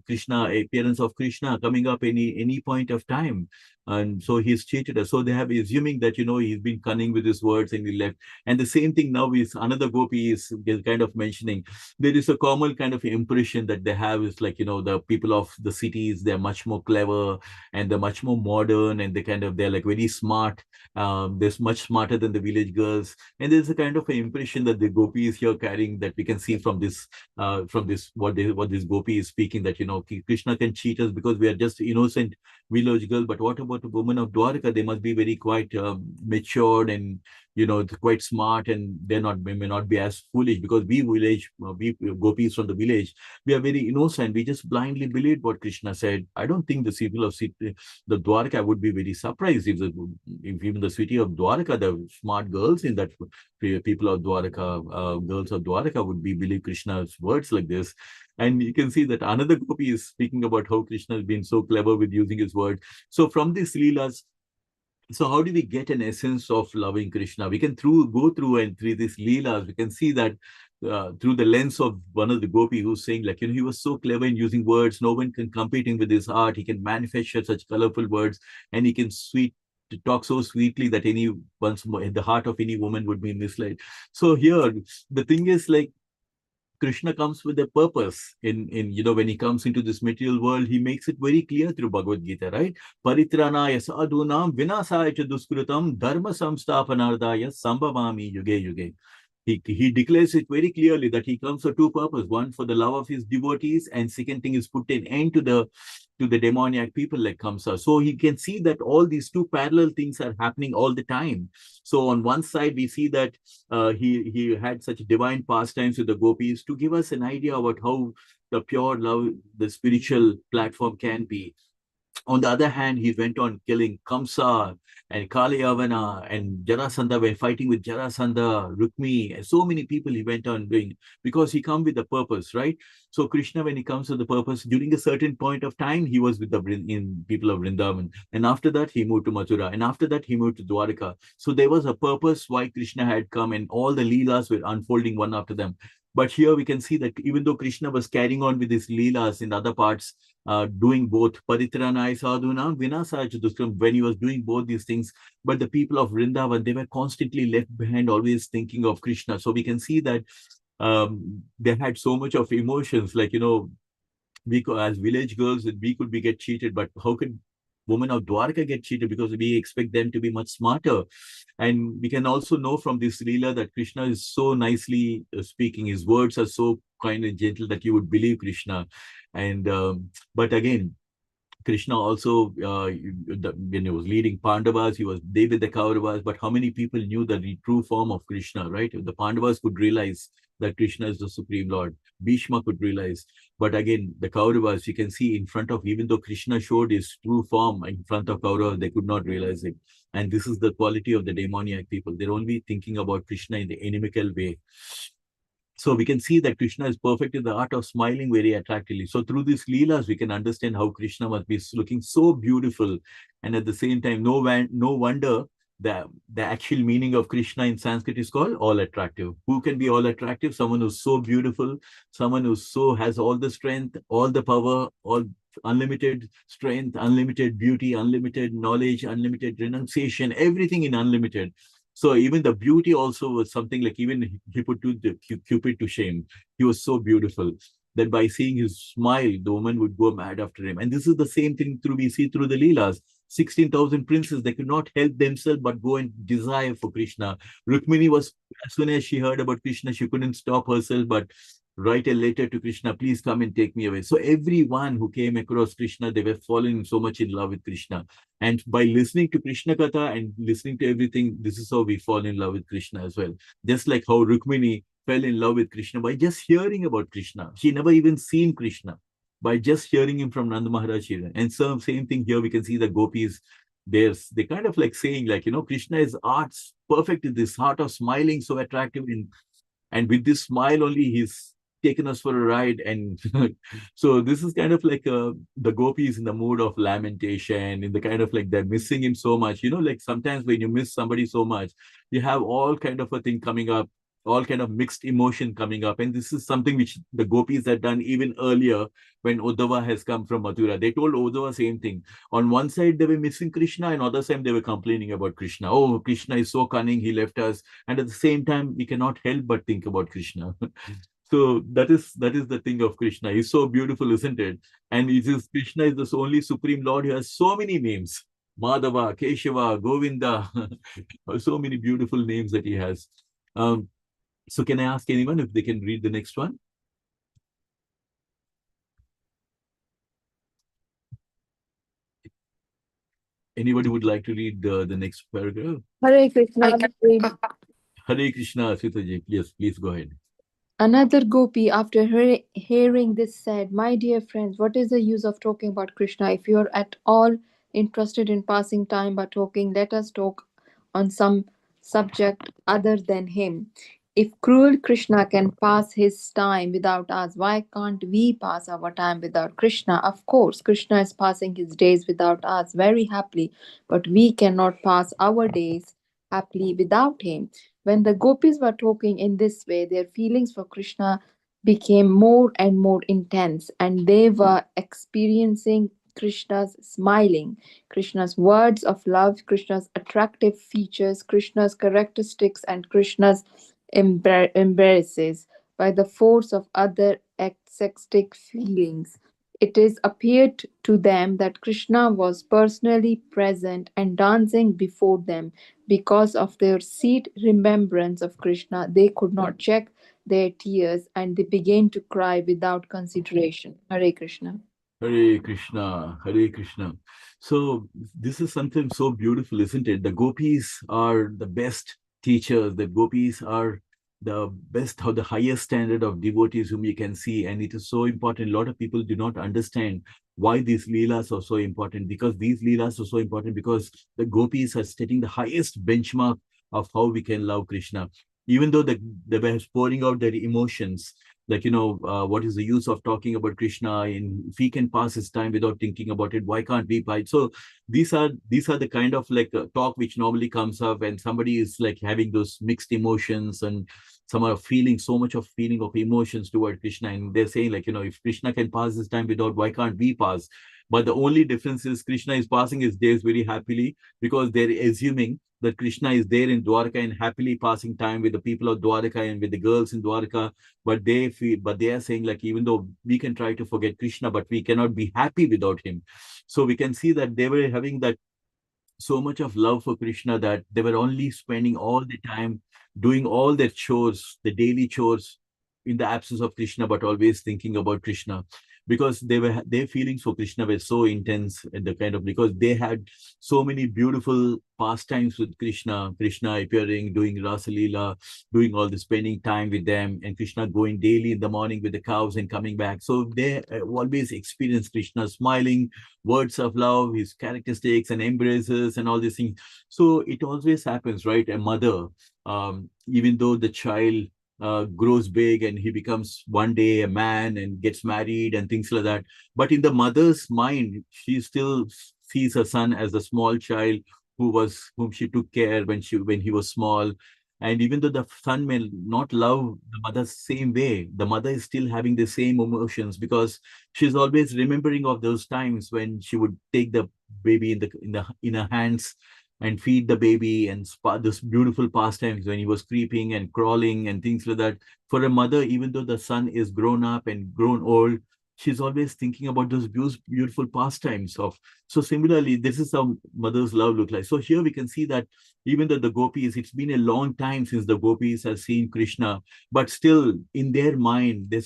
Krishna, appearance of Krishna coming up any point of time. And so he's cheated us. So they have assuming that, he's been cunning with his words and he left. And the same thing now is another gopi is kind of mentioning. There is a common kind of impression that they have is like, the people of the cities, they're much more clever and they're much more modern and they're like very smart. They're much smarter than the village girls. And there's a kind of an impression that the gopi is here carrying that we can see from this, what this gopi is speaking, that, Krishna can cheat us because we are just innocent village girl. But what about the women of Dwarka? They must be very quite matured and quite smart, and they may not be as foolish, because we gopis from the village, we are very innocent. We just blindly believe what Krishna said. I don't think the people of the Dwarka would be very surprised if even the city of Dwarka, the smart girls in that people of Dwarka, girls of Dwarka would believe Krishna's words like this. And you can see that another gopi is speaking about how Krishna has been so clever with using his word. So from these leelas, so how do we get an essence of loving Krishna? We can go through these leelas, we can see that through the lens of one of the gopi who's saying, like, he was so clever in using words. No one can compete him with his art. He can manufacture such colorful words, and he can talk so sweetly that the heart of any woman would be misled. So here, the thing is, like, Krishna comes with a purpose in when he comes into this material world, he makes it very clear through Bhagavad Gita, right? Paritranaya sadhunam vinasaya cha duskritam dharma samsthapanardaya sambhavami yuge yuge. He declares it very clearly that he comes for two purposes. One, for the love of his devotees, and second thing is put an end to the demoniac people like Kamsa. So he can see that all these two parallel things are happening all the time. So on one side, we see that he had such divine pastimes with the gopis to give us an idea about how the pure love, the spiritual platform can be. On the other hand, he went on killing Kamsa and Kaliyavana and Jarasandha, when fighting with Jarasandha, Rukmi, and so many people he went on doing, because he come with a purpose, right? So Krishna, when he comes with the purpose, during a certain point of time, he was with the people of Vrindavan. And after that, he moved to Mathura. And after that, he moved to Dwarka. So there was a purpose why Krishna had come, and all the leelas were unfolding one after them. But here we can see that even though Krishna was carrying on with his leelas in other parts, doing both paritranai sadhuna, vinasaya duskram, when he was doing both these things, but the people of Vrindavan, they were constantly left behind, always thinking of Krishna. So we can see that they had so much of emotions, like, we could, as village girls, we could be get cheated, but how could women of Dwarka get cheated? Because we expect them to be much smarter. And we can also know from this Leela that Krishna is so nicely speaking. His words are so kind and gentle that you would believe Krishna. And but again, Krishna also, when he was leading Pandavas, he was there with the Kauravas, but how many people knew the true form of Krishna, right? The Pandavas could realize that Krishna is the Supreme Lord. Bhishma could realize. But again, the Kauravas, you can see in front of, even though Krishna showed his true form in front of Kauravas, they could not realize it. And this is the quality of the demoniac people. They're only thinking about Krishna in the inimical way. So we can see that Krishna is perfect in the art of smiling very attractively. So through these leelas, we can understand how Krishna must be looking so beautiful. And at the same time, no wonder the actual meaning of Krishna in Sanskrit is called all attractive. Who can be all attractive? Someone who's so beautiful, someone who so has all the strength, all the power, all unlimited strength, unlimited beauty, unlimited knowledge, unlimited renunciation, everything in unlimited. So even the beauty also was something like, even he put Cupid to shame. He was so beautiful that by seeing his smile, the woman would go mad after him. And this is the same thing we see through the Leelas. 16,000 princes, they could not help themselves but go and desire for Krishna. Rukmini was, as soon as she heard about Krishna, she couldn't stop herself but write a letter to Krishna, please come and take me away. So everyone who came across Krishna, they were falling so much in love with Krishna. And by listening to Krishna Katha and listening to everything, this is how we fall in love with Krishna as well. Just like how Rukmini fell in love with Krishna by just hearing about Krishna. She never even seen Krishna, by just hearing him from Nanda Maharaj. And so same thing here, we can see the gopis, they kind of like saying, like, Krishna is arts perfect in this heart of smiling, so attractive, and with this smile only he's taken us for a ride. And so this is kind of like the gopis in the mood of lamentation, in the kind of like they're missing him so much. Like sometimes when you miss somebody so much, you have all kind of a thing coming up, all kind of mixed emotion coming up. And this is something which the gopis had done even earlier when Uddhava has come from Mathura. They told Uddhava same thing. On one side, they were missing Krishna, and other side, they were complaining about Krishna. Oh, Krishna is so cunning, he left us. And at the same time, we cannot help but think about Krishna. So that is the thing of Krishna. He's so beautiful, isn't it? And Krishna is the only Supreme Lord who has so many names. Madhava, Keshava, Govinda. So many beautiful names that he has. So can I ask anyone if they can read the next one? Anybody would like to read the next paragraph? Hare Krishna. I can, Hare Krishna, Sitaji, please go ahead. Another gopi, after hearing this, said, "My dear friends, what is the use of talking about Krishna? If you are at all interested in passing time by talking, let us talk on some subject other than him. If cruel Krishna can pass his time without us, why can't we pass our time without Krishna? Of course, Krishna is passing his days without us very happily, but we cannot pass our days happily without him." When the gopis were talking in this way, their feelings for Krishna became more and more intense, and they were experiencing Krishna's smiling, Krishna's words of love, Krishna's attractive features, Krishna's characteristics, and Krishna's embraces by the force of other ecstatic feelings. It is appeared to them that Krishna was personally present and dancing before them. Because of their seed remembrance of Krishna, they could not check their tears, and they began to cry without consideration. Hare Krishna. Hare Krishna, Hare Krishna. So this is something so beautiful, isn't it? The gopis are the best teachers. The gopis are the best, or the highest standard of devotees whom you can see. And it is so important. A lot of people do not understand why these leelas are so important, because these leelas are so important because the gopis are setting the highest benchmark of how we can love Krishna. even though they were pouring out their emotions, like, what is the use of talking about Krishna? And if he can pass his time without thinking about it, why can't we? So these are the kind of like talk which normally comes up when somebody is like having those mixed emotions, and some are feeling so much of feeling of emotions toward Krishna, and they're saying like, if Krishna can pass his time without, why can't we pass? But the only difference is Krishna is passing his days very happily, because they're assuming that Krishna is there in Dwarka and happily passing time with the people of Dwarka and with the girls in Dwarka. But they are saying like, even though we can try to forget Krishna, but we cannot be happy without him. So we can see that they were having that so much of love for Krishna that they were only spending all the time doing all their chores, the daily chores, in the absence of Krishna, but always thinking about Krishna, because their feelings for Krishna were so intense, and the kind of, because they had so many beautiful pastimes with Krishna appearing, doing Rasa Leela, doing all the spending time with them, and Krishna going daily in the morning with the cows and coming back. So they always experience Krishna smiling, words of love, his characteristics and embraces and all these things. So it always happens, right? A mother, even though the child grows big and he becomes one day a man and gets married and things like that, but in the mother's mind, she still sees her son as a small child whom she took care when he was small. And even though the son may not love the mother same way, the mother is still having the same emotions, because she's always remembering of those times when she would take the baby in her hands and feed the baby, and this beautiful pastimes when he was creeping and crawling and things like that. For a mother, even though the son is grown up and grown old, she's always thinking about those beautiful pastimes of. So similarly, this is how mother's love look like. So here we can see that even though the gopis, it's been a long time since the gopis have seen Krishna, but still in their mind, they're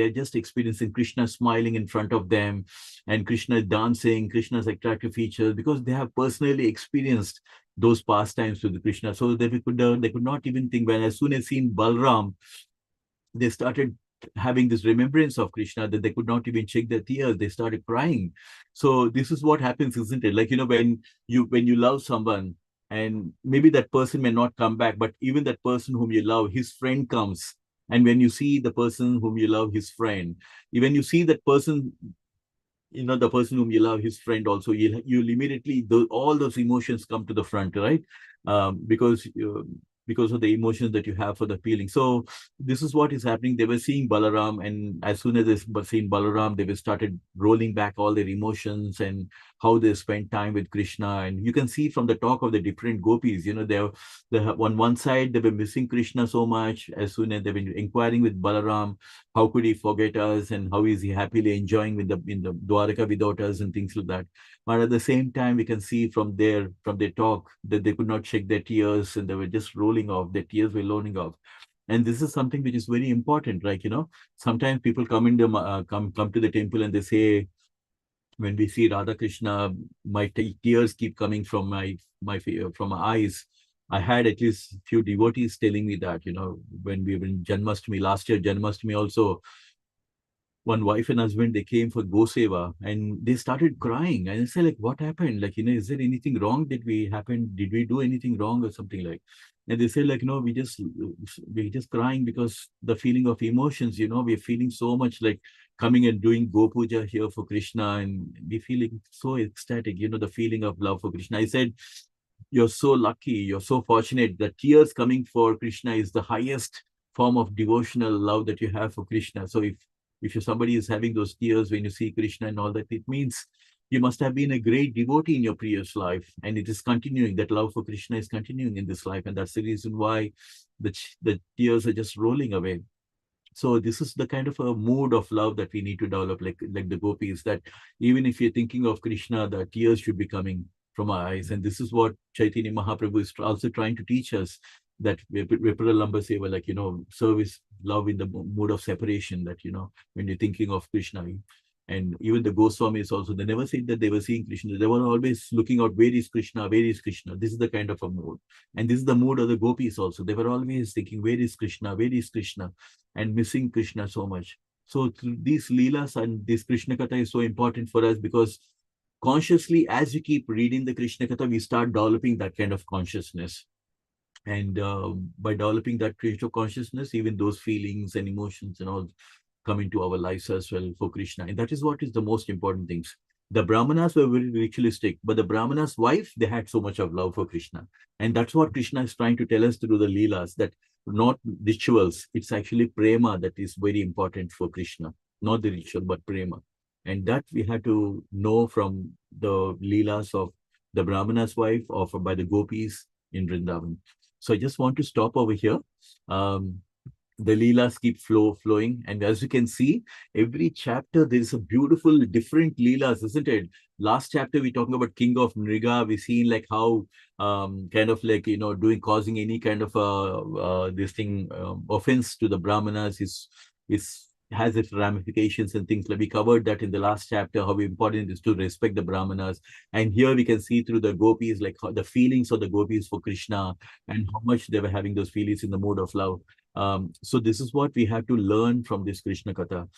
just experiencing Krishna smiling in front of them, and Krishna dancing, Krishna's attractive features, because they have personally experienced those pastimes with Krishna. So they could not even think, when as soon as seen Balram, they started having this remembrance of Krishna, that they could not even check their tears. They started crying. So this is what happens, isn't it? Like, when you love someone, and maybe that person may not come back, but even that person whom you love, his friend comes. And when you see the person whom you love, his friend, when you see that person, the person whom you love, his friend also, you'll immediately, all those emotions come to the front, right? Because of the emotions that you have for the feeling. So this is what is happening. They were seeing Balaram, and as soon as they were seeing Balaram, they were started rolling back all their emotions and how they spent time with Krishna. And you can see from the talk of the different gopis, on one side, they were missing Krishna so much. As soon as they were inquiring with Balaram, how could he forget us, and how is he happily enjoying in the Dwaraka without us, and things like that. But at the same time, we can see from their talk that they could not check their tears, and they were just rolling off. Their tears were rolling off. And this is something which is very important. Like, sometimes people come to the temple and they say, when we see Radha Krishna, my tears keep coming from from my eyes. I had at least few devotees telling me that, when we were in Janmashtami, last year Janmashtami also, one wife and husband, they came for Goseva, and they started crying. And I said, like, what happened? Like, is there anything wrong? Did we do anything wrong or something like? And they said, like, no, we're just crying because the feeling of emotions, we're feeling so much like coming and doing Go Puja here for Krishna, and we feeling so ecstatic, the feeling of love for Krishna. I said, you're so lucky, you're so fortunate that tears coming for Krishna is the highest form of devotional love that you have for Krishna. So if somebody is having those tears when you see Krishna and all that, it means you must have been a great devotee in your previous life, and it is continuing. That love for Krishna is continuing in this life, and that's the reason why the tears are just rolling away. So this is the kind of a mood of love that we need to develop, like the gopis, that even if you're thinking of Krishna, the tears should be coming from our eyes. And this is what Chaitanya Mahaprabhu is also trying to teach us, that Vipralamba Seva, like, service, love in the mood of separation, that, when you're thinking of Krishna. And even the Goswamis also, they never said that they were seeing Krishna. They were always looking out, where is Krishna? Where is Krishna? This is the kind of a mood. And this is the mood of the gopis also. They were always thinking, where is Krishna? Where is Krishna? And missing Krishna so much. So these Leelas and this Krishna Katha is so important for us, because consciously, as we keep reading the Krishna Katha, we start developing that kind of consciousness. And by developing that Krishna consciousness, even those feelings and emotions and all come into our lives as well for Krishna. And that is what is the most important things. The Brahmanas were very ritualistic, but the Brahmana's wife, they had so much of love for Krishna. And that's what Krishna is trying to tell us through the Leelas, that not rituals, it's actually prema that is very important for Krishna, not the ritual, but prema. And that we had to know from the Leelas of the Brahmana's wife or by the gopis in Vrindavan. So I just want to stop over here. The Leelas keep flowing. And as you can see, every chapter, there is a beautiful, different Leelas, isn't it? Last chapter, we talking about King of Nriga. We seen like how kind of like, causing any kind of offense to the Brahmanas is has its ramifications and things. Like we covered that in the last chapter, how important it is to respect the Brahmanas. And here we can see through the gopis, like the feelings of the gopis for Krishna and how much they were having those feelings in the mode of love. So this is what we have to learn from this Krishna Katha.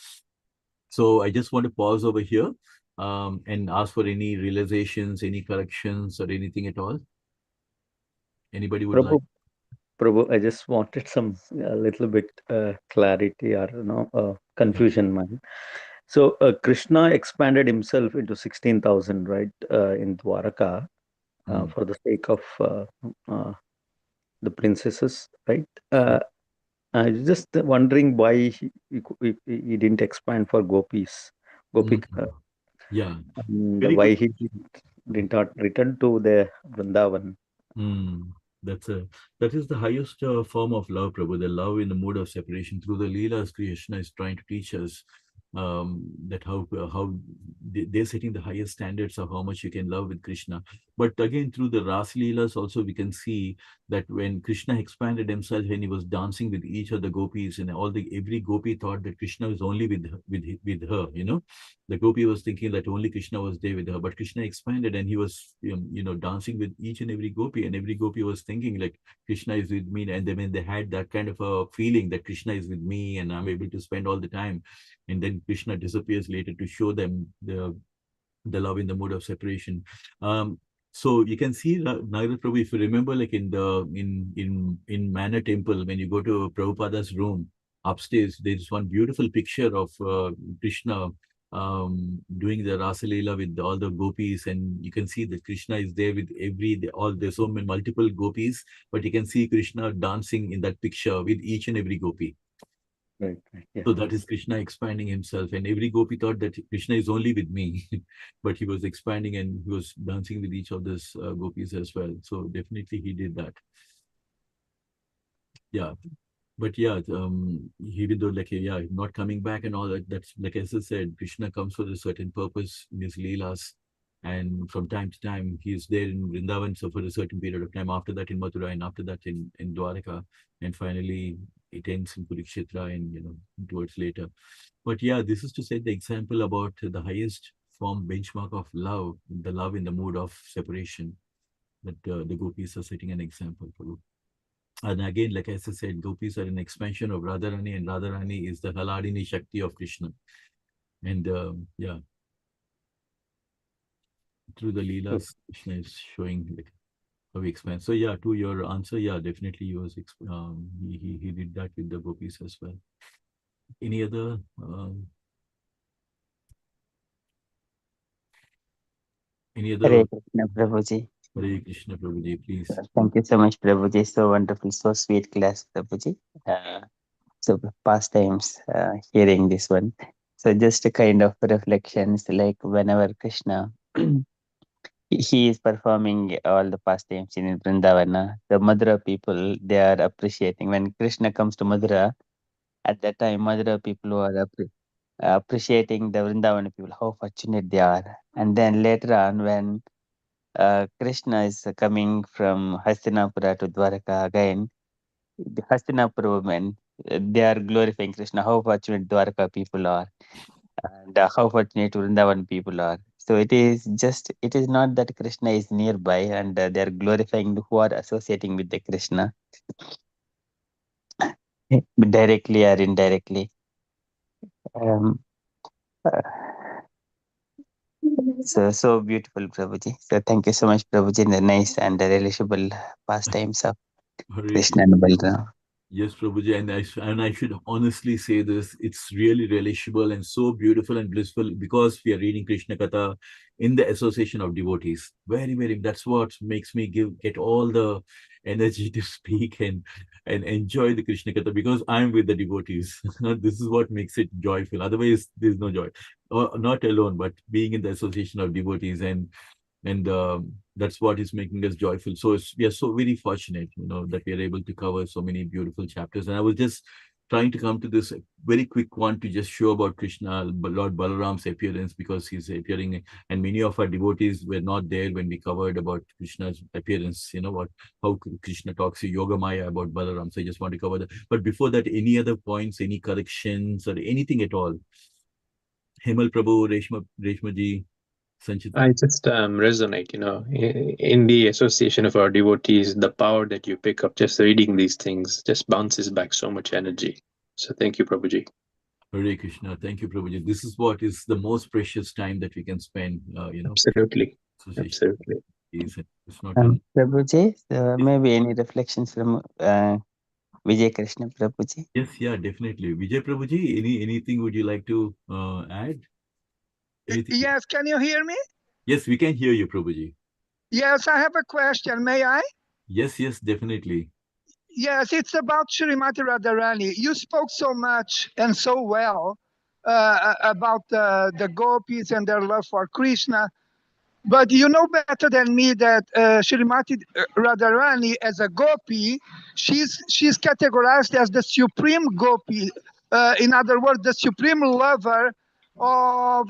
So I just want to pause over here and ask for any realizations, any corrections or anything at all. Anybody would like? Prabhu, I just wanted some a little bit clarity or confusion, man. So Krishna expanded himself into 16,000, right, in Dwaraka for the sake of the princesses, right? I was just wondering why he didn't expand for gopis, Gopika. Yeah. And Very why good. he did not return to the Vrindavan. That is the highest form of love, Prabhu, the love in the mood of separation. Through the Leelas, Krishna is trying to teach us that how they're setting the highest standards of how much you can love with Krishna. But again, through the Ras Leelas also, we can see that when Krishna expanded himself, when he was dancing with each of the gopis, and every gopi thought that Krishna was only with her. The gopi was thinking that only Krishna was there with her, but Krishna expanded and he was dancing with each and every gopi, and every gopi was thinking like Krishna is with me. And then when they had that kind of a feeling that Krishna is with me and I'm able to spend all the time, and then Krishna disappears later to show them the love in the mood of separation. So you can see Nagaraj Prabhu, if you remember, like in Manor Temple, when you go to Prabhupada's room upstairs, there's one beautiful picture of Krishna doing the Rasa Leela with all the gopis, and you can see that Krishna is there with there's so many multiple gopis, but you can see Krishna dancing in that picture with each and every gopi. Right. Yeah. So that is Krishna expanding himself, and every gopi thought that Krishna is only with me, but he was expanding and he was dancing with each of those gopis as well. So definitely he did that. Yeah. But yeah, even though not coming back and all that, that's like as I said, Krishna comes for a certain purpose in his Leelas. And from time to time, he is there in Vrindavan, so for a certain period of time, after that in Mathura, and after that in Dwaraka, and finally it ends in Kurukshetra and towards later. But yeah, this is to set the example about the highest form benchmark of love, the love in the mood of separation, that the gopis are setting an example for. And again, like as I said, gopis are an expansion of Radharani, and Radharani is the Haladini Shakti of Krishna. And through the Leelas, Krishna is showing like how he expands. So yeah, to your answer, yeah, definitely he was he did that with the gopis as well. Any other Hare Krishna, Prabhuji. Hare Krishna, Prabhuji, please. Thank you so much, Prabhuji. So wonderful, so sweet class, Prabhuji. So pastimes, hearing this one. So just a kind of reflections, like whenever Krishna he is performing all the pastimes in Vrindavana, the Madhura people, they are appreciating. When Krishna comes to Madhura, at that time, Madhura people were appreciating the Vrindavana people, how fortunate they are. And then later on, when Krishna is coming from Hastinapura to Dwaraka again, the Hastinapura women, they are glorifying Krishna, how fortunate Dwaraka people are, and how fortunate Vrindavan people are. So it is not that Krishna is nearby and they are glorifying who are associating with the Krishna directly or indirectly. Um, uh, so beautiful, Prabhuji. So thank you so much, Prabhuji, the nice and relishable pastimes of Hare Krishna and Balaram. Yes, Prabhuji, and I should honestly say this, it's really relishable and so beautiful and blissful because we are reading Krishna Katha in the association of devotees. Very, very, that's what makes me get all the energy to speak and enjoy the Krishna Katha because I'm with the devotees. This is what makes it joyful. Otherwise, there's no joy. Or not alone, but being in the association of devotees and that's what is making us joyful. So we are so very fortunate, that we are able to cover so many beautiful chapters. And I was just trying to come to this very quick one to just show about Krishna, Lord Balaram's appearance, because he's appearing, and many of our devotees were not there when we covered about Krishna's appearance. How Krishna talks to Yoga Maya about Balaram. So I just want to cover that. But before that, any other points, any corrections, or anything at all? Hemal Prabhu, Reshma ji, Sanchita. I just resonate, in the association of our devotees, the power that you pick up just reading these things just bounces back so much energy. So thank you, Prabhuji. Hare Krishna. Thank you, Prabhuji. This is what is the most precious time that we can spend, Absolutely. association. Absolutely. It's not an... Prabhuji, maybe any reflections from Vijay Krishna Prabhuji? Yes, yeah, definitely. Vijay Prabhuji, anything would you like to add? Anything? Yes, can you hear me? Yes, we can hear you, Prabhuji. Yes, I have a question. May I? Yes, definitely. Yes, it's about Srimati Radharani. You spoke so much and so well about the gopis and their love for Krishna. But you know better than me that Srimati Radharani, as a gopi, she's categorized as the supreme gopi. In other words, the supreme lover of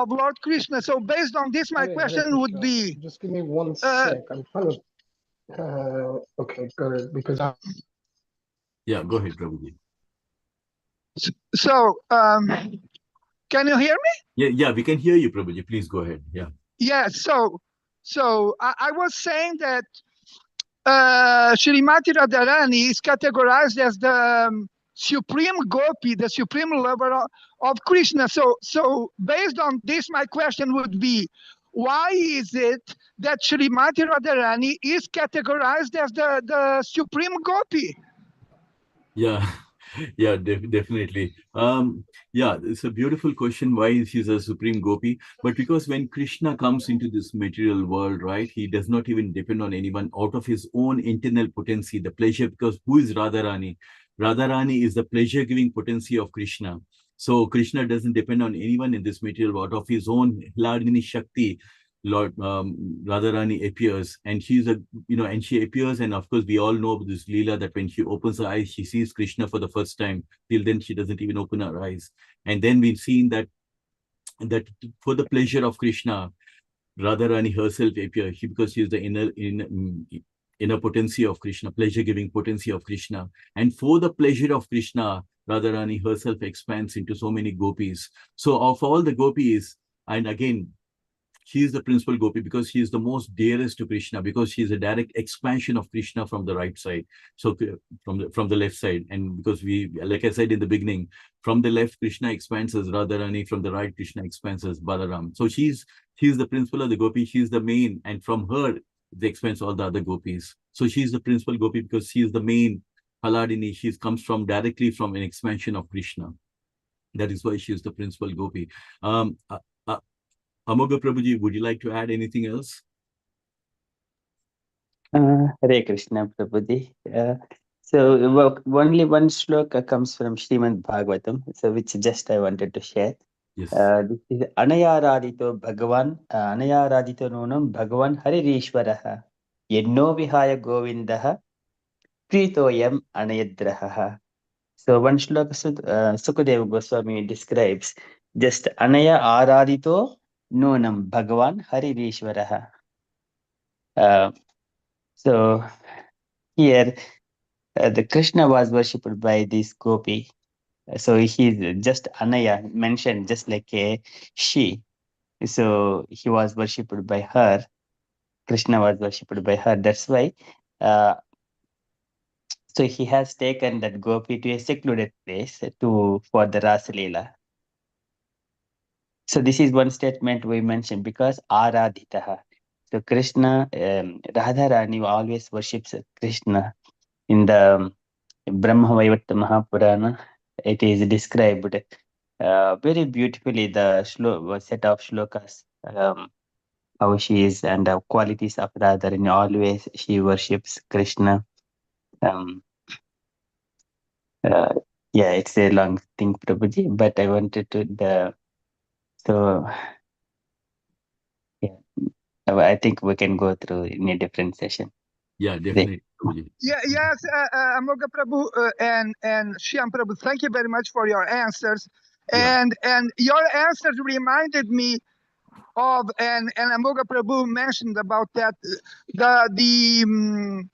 Lord Krishna. So based on this, my question would be... Just give me 1 sec. I'm kind of... okay, good, because Yeah, go ahead, Prabhuji. So, can you hear me? Yeah, we can hear you, Prabhuji. Please go ahead. Yeah. Yeah, so I was saying that Srimati Radharani is categorized as the supreme gopi, the supreme lover of Krishna. So based on this, my question would be, why is it that Srimati Radharani is categorized as the supreme gopi? Yeah, yeah, definitely. Yeah, it's a beautiful question why she's a supreme gopi. But because when Krishna comes into this material world, right, he does not even depend on anyone out of his own internal potency, the pleasure. Because who is Radharani? Radharani is the pleasure-giving potency of Krishna. So Krishna doesn't depend on anyone in this material world. Out of his own Hladini Shakti, Lord Radharani appears, and she appears, and of course we all know this Leela that when she opens her eyes, she sees Krishna for the first time. Till then, she doesn't even open her eyes. And then we've seen that for the pleasure of Krishna, Radharani herself appears. Because she is the inner potency of Krishna, pleasure-giving potency of Krishna. And for the pleasure of Krishna, Radharani herself expands into so many gopis. So of all the gopis, and again, she is the principal gopi because she is the most dearest to Krishna, because she is a direct expansion of Krishna from the right side. So from the left side. And because like I said in the beginning, from the left, Krishna expands as Radharani, from the right, Krishna expands as Balaram. So she's the principal of the gopi, she's the main, and from her, they expands all the other gopis. So she's the principal gopi because she is the main Haladini. She comes directly from an expansion of Krishna. That is why she is the principal gopi. Amoga Prabhuji, would you like to add anything else? Hare Krishna Prabhuji. So only one shloka comes from Srimad Bhagavatam, so which just I wanted to share. Yes. This is Anayaradito Bhagavan, Anayaradito Nunam Bhagavan Haririshwaraha, Yenno Vihaya Govindaha, Pritoyam Anayadraha. So one shloka Sukadeva Goswami describes just Anaya Aradito Nunam Bhagavan Haririshwaraha. So here the Krishna was worshipped by this gopi. So he's just Anaya mentioned just like a she. So he was worshipped by her. Krishna was worshipped by her. That's why. So he has taken that gopi to a secluded place for the Rasa Leela. So this is one statement we mentioned because Aradhitaha. So Krishna, Radharani always worships Krishna in the Brahmavaivarta Mahapurana, it is described very beautifully, the set of shlokas, how she is, and the qualities of Radharani. Always she worships Krishna. Um, uh, yeah, it's a long thing, Prabhuji, but I wanted to so yeah, I think we can go through in a different session. Yeah, definitely, Prabhuji. Yes, Amoga Prabhu and Shyam Prabhu, thank you very much for your answers. Yeah. And your answers reminded me of, and Amoga Prabhu mentioned about that, the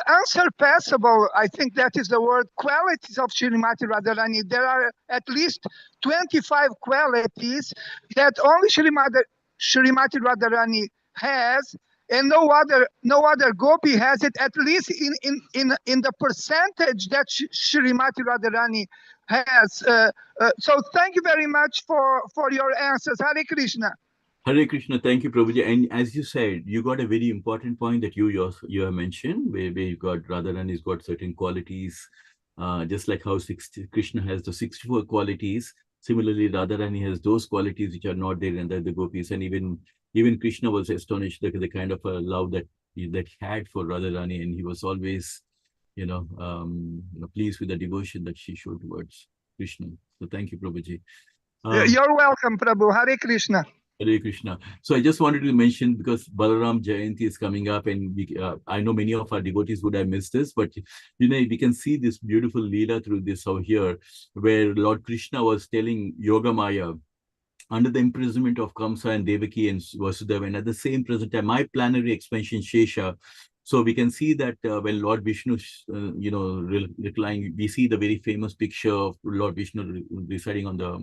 unsurpassable, I think that is the word, qualities of Srimati Radharani. There are at least 25 qualities that only Srimati Radharani has, and no other gopi has it, at least in the percentage that Srimati Radharani has. So thank you very much for your answers. Hare Krishna. Hare Krishna, thank you, Prabhuji. And as you said, you got a very important point that you have mentioned, where you got Radharani's got certain qualities, just like how Krishna has the 64 qualities. Similarly, Radharani has those qualities which are not there in the gopis, and even Krishna was astonished at the kind of love that he had for Radharani, and he was always, pleased with the devotion that she showed towards Krishna. So thank you, Prabhuji. You're welcome, Prabhu. Hare Krishna. Hare Krishna. So I just wanted to mention, because Balaram Jayanti is coming up, and I know many of our devotees would have missed this, but we can see this beautiful Leela through this over here, where Lord Krishna was telling Yogamaya, under the imprisonment of Kamsa and Devaki and Vasudeva, and at the same present time, my planetary expansion Shesha. So we can see that when Lord Vishnu, reclining, we see the very famous picture of Lord Vishnu residing on the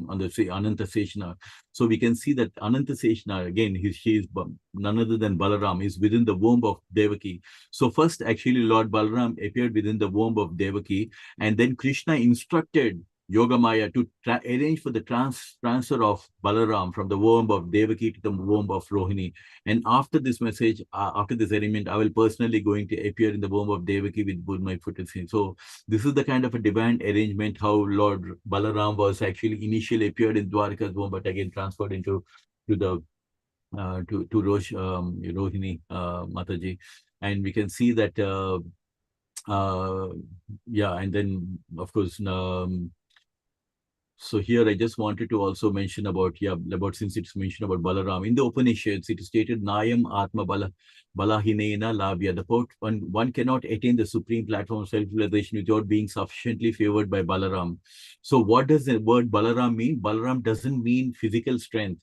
Ananta Seshna. So we can see that Ananta Seshna, again, she is none other than Balaram, is within the womb of Devaki. So first, actually, Lord Balaram appeared within the womb of Devaki, and then Krishna instructed Yogamaya to arrange for the transfer of Balaram from the womb of Devaki to the womb of Rohini. And after this message, after this arrangement, I will personally going to appear in the womb of Devaki with both my foot and sin. So this is the kind of a divine arrangement how Lord Balaram was actually initially appeared in Dwarka's womb, but again transferred into to Rohini Mataji. And we can see that and then of course so here I just wanted to also mention about since it's mentioned about Balaram. In the Upanishads, it is stated, Nayam Atma Balahinena Labhya. One cannot attain the supreme platform of self-realization without being sufficiently favored by Balaram. So what does the word Balaram mean? Balaram doesn't mean physical strength.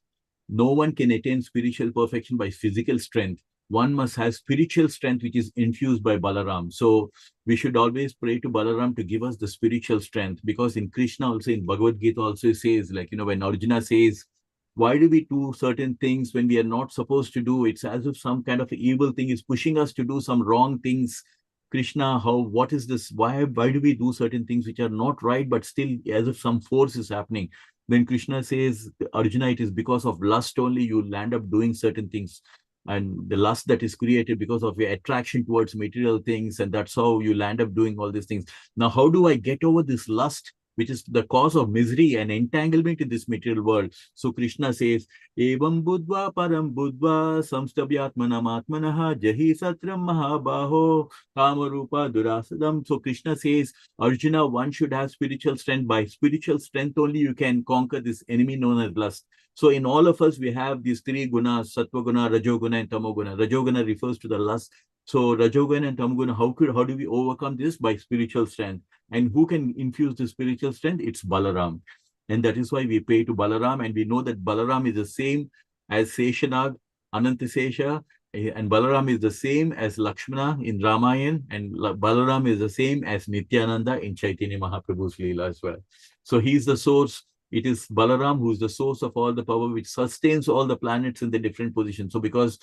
No one can attain spiritual perfection by physical strength. One must have spiritual strength, which is infused by Balaram. So we should always pray to Balaram to give us the spiritual strength, because in Krishna also, in Bhagavad Gita also says, when Arjuna says, why do we do certain things when we are not supposed to do? It's as if some kind of evil thing is pushing us to do some wrong things. Krishna, what is this? Why do we do certain things which are not right, but still as if some force is happening? Then Krishna says, Arjuna, it is because of lust only you will end up doing certain things. And the lust that is created because of your attraction towards material things, and that's how you land up doing all these things. Now, how do I get over this lust, which is the cause of misery and entanglement in this material world? So Krishna says, Evam Budva Param Budva Samstabhyatmanam Atmanaha Jahi Satram Mahabaho Kamarupa Durasadam. So Krishna says, Arjuna, one should have spiritual strength. By spiritual strength only you can conquer this enemy known as lust. So in all of us, we have these three gunas, Sattva Guna, Rajoguna, and Tamoguna. Rajoguna refers to the lust. So Rajoguna and Tamoguna, how do we overcome this? By spiritual strength. And who can infuse the spiritual strength? It's Balaram. And that is why we pray to Balaram, and we know that Balaram is the same as Seshanag, Anantasesha, and Balaram is the same as Lakshmana in Ramayana, and Balaram is the same as Nityananda in Chaitanya Mahaprabhu's Leela as well. So he's the source. It is Balaram who is the source of all the power, which sustains all the planets in the different positions. So because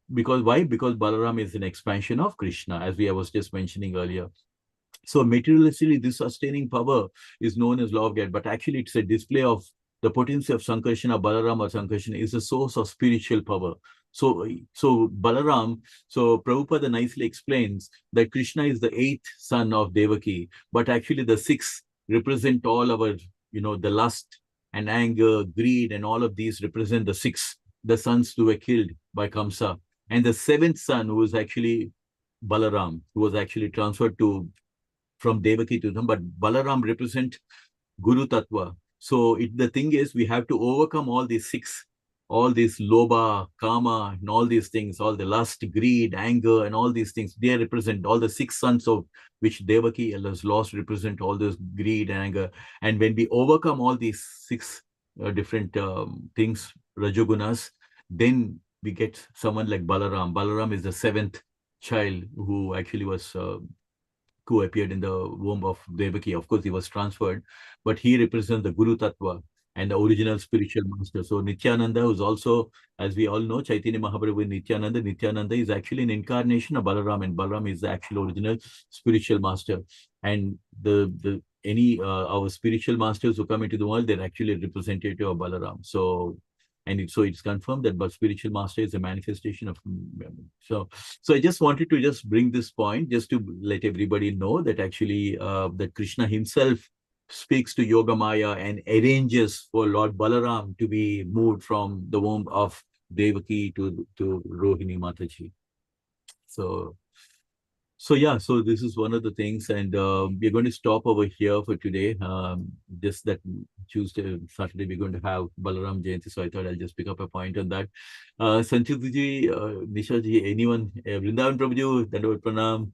why? Because Balaram is an expansion of Krishna, as I was just mentioning earlier. So materialistically, this sustaining power is known as law of God, but actually it's a display of the potency of Sankarsana. Balaram or Sankarsana is the source of spiritual power. So Balaram, so Prabhupada nicely explains that Krishna is the eighth son of Devaki, but actually the six represent all our, the lust and anger, greed, and all of these represent the six, the sons who were killed by Kamsa. And the seventh son, who was actually Balaram, who was actually transferred from Devaki to them, but Balaram represent Guru Tattva. So the thing is, we have to overcome all these six, all these lobha, kama, and all these things, all the lust, greed, anger, and all these things. They represent all the six sons of which Devaki has lost, represent all this greed and anger. And when we overcome all these six different things, Rajogunas, then we get someone like Balaram. Balaram is the seventh child who actually was who appeared in the womb of Devaki. Of course, he was transferred, but he represents the Guru Tattva and the original spiritual master. So Nityananda, who's also, as we all know, Chaitanya Mahaprabhu Nityananda. Nityananda is actually an incarnation of Balaram, and Balaram is the actual original spiritual master. And our spiritual masters who come into the world, they're actually a representative of Balaram. So it's confirmed that but spiritual master is a manifestation of so I just wanted to just bring this point just to let everybody know that actually that Krishna himself speaks to Yogamaya and arranges for Lord Balaram to be moved from the womb of Devaki to Rohini Mataji. So yeah, so this is one of the things, and we're going to stop over here for today. Just that Tuesday, Saturday, we're going to have Balaram Jayanti, so I thought I'll just pick up a point on that. Sanchit-ji, Nisha-ji, anyone, Vrindavan Prabhuji, Dandavat Pranam.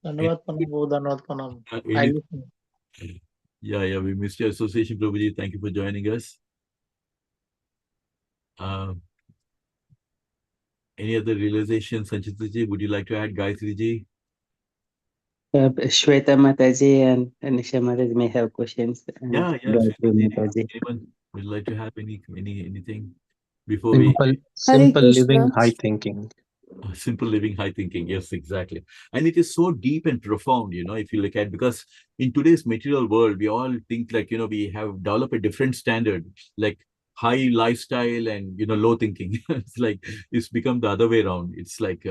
Dandavat Pranam, Dandavat Pranam. I listen. Yeah, we missed your association, Prabhuji. Thank you for joining us. Any other realizations, Sanchit-ji? Would you like to add, Gayatri-ji? Shweta Mataji and Nisha Mataji may have questions. Yeah. Anyone would like to have anything before simple Hare living, Krishna. high thinking. Simple living, high thinking. Yes, exactly. And it is so deep and profound, if you look at, because in today's material world, we all think like, we have developed a different standard, like high lifestyle and, low thinking. It's become the other way around. It's like,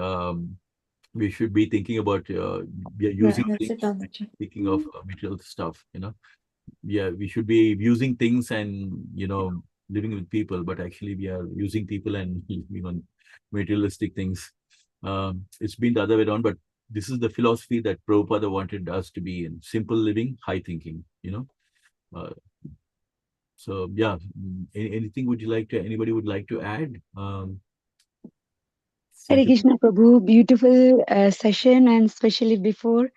we should be thinking about we are using things, speaking of material stuff, yeah, we should be using things and living with people, but actually we are using people and living on materialistic things. It's been the other way around, but this is the philosophy that Prabhupada wanted us to be in: simple living, high thinking. So yeah, anything anybody would like to add? Hare Krishna Prabhu, beautiful session, and especially before,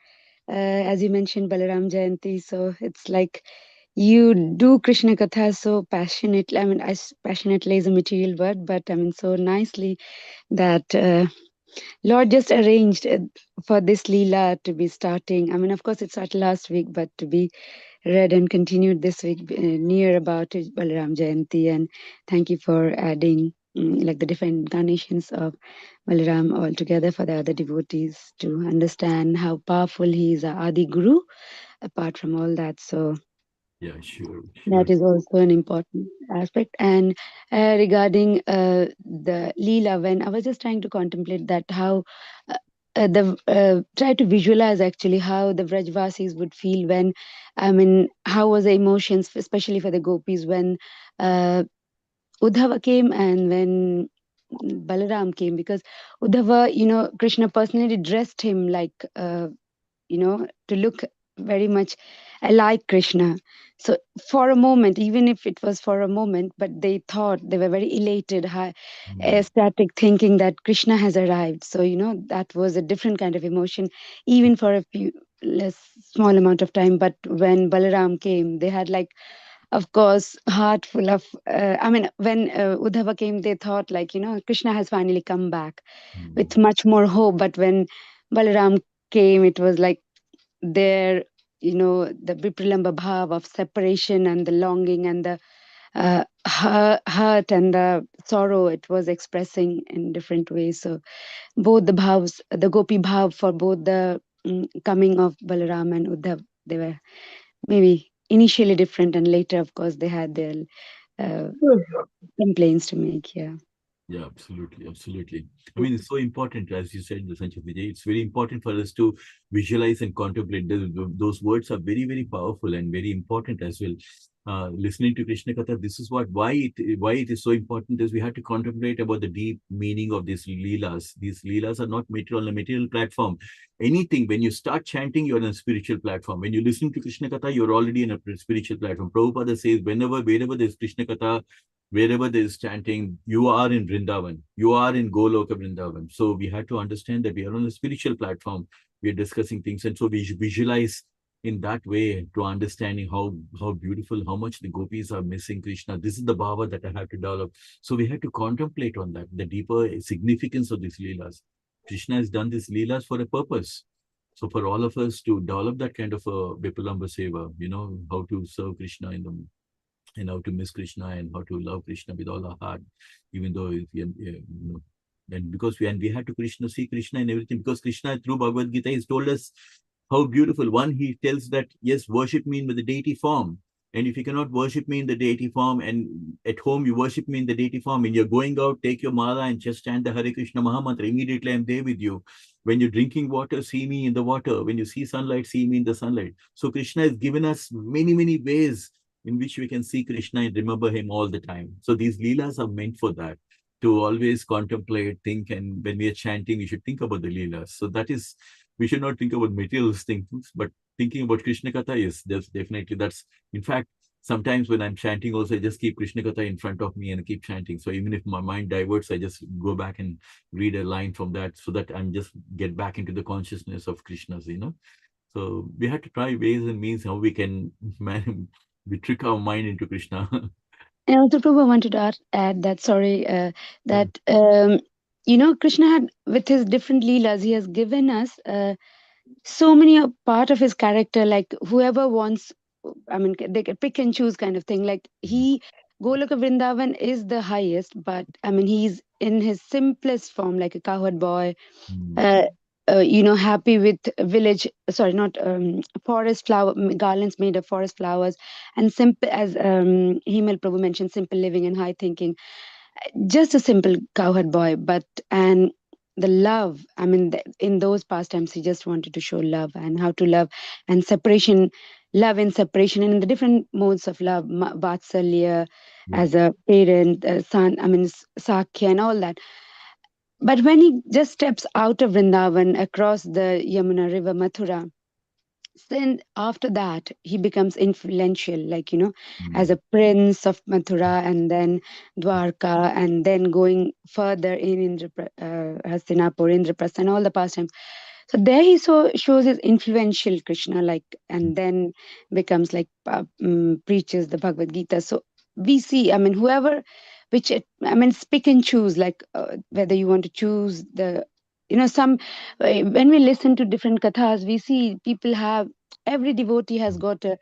as you mentioned, Balaram Jayanti. So it's like you do Krishna Katha so passionately. I mean, as passionately is a material word, but I mean, so nicely that Lord just arranged for this Leela to be starting. I mean, of course, it started last week, but to be read and continued this week near about Balaram Jayanti. And thank you for adding like the different incarnations of Balaram all together for the other devotees to understand how powerful he is, our Adi Guru, apart from all that. So yeah, sure. That is also an important aspect. And regarding the Leela, when I was just trying to contemplate that, how try to visualize actually how the Vrajvasis would feel when, I mean, how was the emotions, especially for the gopis, when Uddhava came and when Balaram came, because Uddhava, Krishna personally dressed him like, to look very much like Krishna. So for a moment, even if it was for a moment, but they thought, they were very elated, high, ecstatic, thinking that Krishna has arrived. So, that was a different kind of emotion, even for a few less small amount of time. But when Balaram came, they had like, of course, heart full of, when Uddhava came, they thought like, Krishna has finally come back with much more hope. But when Balaram came, it was like their, the Viprilamba bhav of separation and the longing and the hurt and the sorrow it was expressing in different ways. So both the bhavs, the gopi bhav for both the coming of Balaram and Uddhav, they were maybe initially different, and later, of course, they had their complaints to make. Yeah. Yeah, absolutely, absolutely. I mean, it's so important, as you said, Sanchit Vijay. It's very important for us to visualize and contemplate. Those words are very, very powerful and very important as well. Listening to Krishna Katha, this is why it is so important is we have to contemplate about the deep meaning of these leelas. These leelas are not material on a material platform. Anything, when you start chanting, you're on a spiritual platform. When you listen to Krishna Katha, you're already in a spiritual platform. Prabhupada says, wherever there's Krishna Katha, wherever there is chanting, you are in Vrindavan, you are in Goloka Vrindavan. So we have to understand that we are on a spiritual platform. We are discussing things, and so we visualize in that way to understanding how beautiful, how much the gopis are missing Krishna. This is the bhava that I have to develop. So we have to contemplate on that, the deeper significance of these leelas. Krishna has done these leelas for a purpose. So for all of us to develop that kind of a Vipulamba Seva, how to serve Krishna in the and how to miss Krishna and how to love Krishna with all our heart, even though and because we had to see Krishna in everything, because Krishna through Bhagavad Gita has told us how beautiful. One, he tells that yes, worship me in the deity form. And if you cannot worship me in the deity form, and at home you worship me in the deity form, and you're going out, take your mala and just chant the Hare Krishna Mahamantra. Immediately I'm there with you. When you're drinking water, see me in the water. When you see sunlight, see me in the sunlight. So Krishna has given us many, many ways in which we can see Krishna and remember him all the time. So these leelas are meant for that, to always contemplate, think, and when we are chanting, we should think about the leelas. So that is, we should not think about materialistic things, but thinking about Krishna Katha, yes, that's, in fact, sometimes when I'm chanting also, I just keep Krishna Katha in front of me and keep chanting. So even if my mind diverts, I just go back and read a line from that so that I'm just get back into the consciousness of Krishna's, So we had to try ways and means how we can we trick our mind into Krishna. And also, Prabhu, I wanted to add that, sorry, that, Krishna had, with his different leelas, he has given us so many a part of his character, like whoever wants, I mean, they can pick and choose kind of thing. Like Goloka Vrindavan is the highest, but I mean, he's in his simplest form, like a cowherd boy, happy with village, sorry, not forest flower garlands made of forest flowers, and simple, as Himal Prabhu mentioned, simple living and high thinking. Just a simple cowherd boy, but and the love. I mean, in those pastimes, he just wanted to show love and how to love and separation, love in separation, and in the different modes of love, Vatsalya, as a parent, son. I mean, Sakya and all that. But when he just steps out of Vrindavan across the Yamuna River, Mathura, then after that he becomes influential, like, as a prince of Mathura, and then Dwarka, and then going further in Hastinapur, Indraprastha, and all the pastimes. So there he shows his influential Krishna, like, and then becomes like preaches the Bhagavad Gita. So we see, I mean, whoever, I mean, pick and choose, like whether you want to choose the, some, when we listen to different kathas, we see people have, every devotee has got a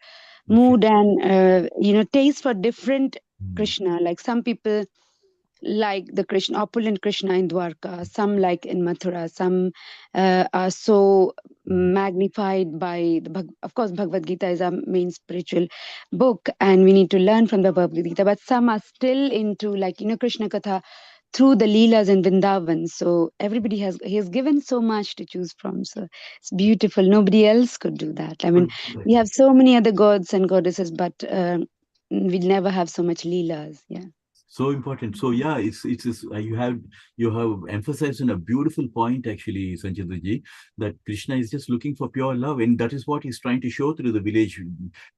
mood and, taste for different Krishna. Like some people like the Krishna, opulent Krishna in Dwarka, some like in Mathura, some are so magnified by of course, Bhagavad Gita is our main spiritual book, and we need to learn from the Bhagavad Gita, but some are still into, like, Krishna Katha through the Leelas in Vrindavan. So everybody he has given so much to choose from. So it's beautiful. Nobody else could do that. I mean, we have so many other gods and goddesses, but we never have so much Leelas. Yeah. So important. So yeah, you have emphasized on a beautiful point actually, Sanjay, that Krishna is just looking for pure love, and that is what he's trying to show through the village,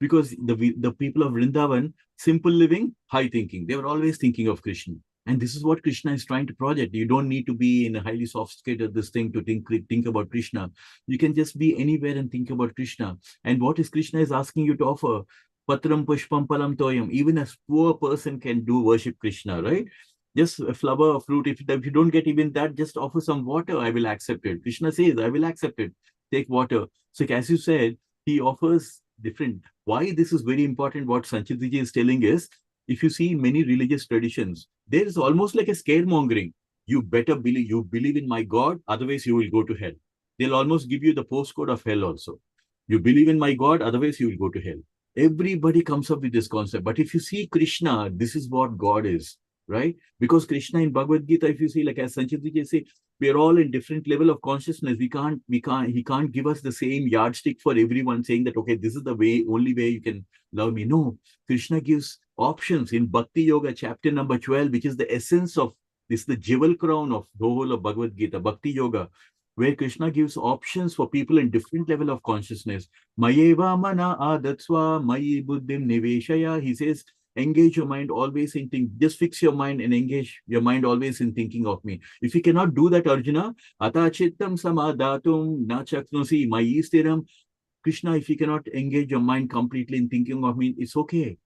because the people of Vrindavan, simple living, high thinking, they were always thinking of Krishna. And this is what Krishna is trying to project. You don't need to be in a highly sophisticated this thing to think about Krishna. You can just be anywhere and think about Krishna. And what is Krishna is asking you to offer? Patram pushpam palam toyam. Even a poor person can do worship Krishna, right? Just a flower, a fruit. If you don't get even that, just offer some water. I will accept it. Krishna says, I will accept it. Take water. So as you said, he offers different. Why this is very important, what Sanchitji is telling is, if you see many religious traditions, there is almost like a scaremongering. You better believe in my God, otherwise you will go to hell. They'll almost give you the postcode of hell also. You believe in my God, otherwise you will go to hell. Everybody comes up with this concept. But if you see Krishna, this is what God is. right? Because Krishna in Bhagavad Gita, if you see, like as Sanchit ji say, we are all in different level of consciousness. He can't give us the same yardstick for everyone saying that, okay, this is the way, only way you can love me. No, Krishna gives options in Bhakti Yoga, chapter number 12, which is the essence of this, the jewel crown of the whole of Bhagavad Gita, Bhakti Yoga, where Krishna gives options for people in different level of consciousness. Mayeva mana adatsva mayi buddhim niveshaya. He says, engage your mind always in think. Just fix your mind and engage your mind always in thinking of me. If you cannot do that, Arjuna, atachittam samadatum nachaknosi mayi stiram. Krishna, if you cannot engage your mind completely in thinking of me, it's okay.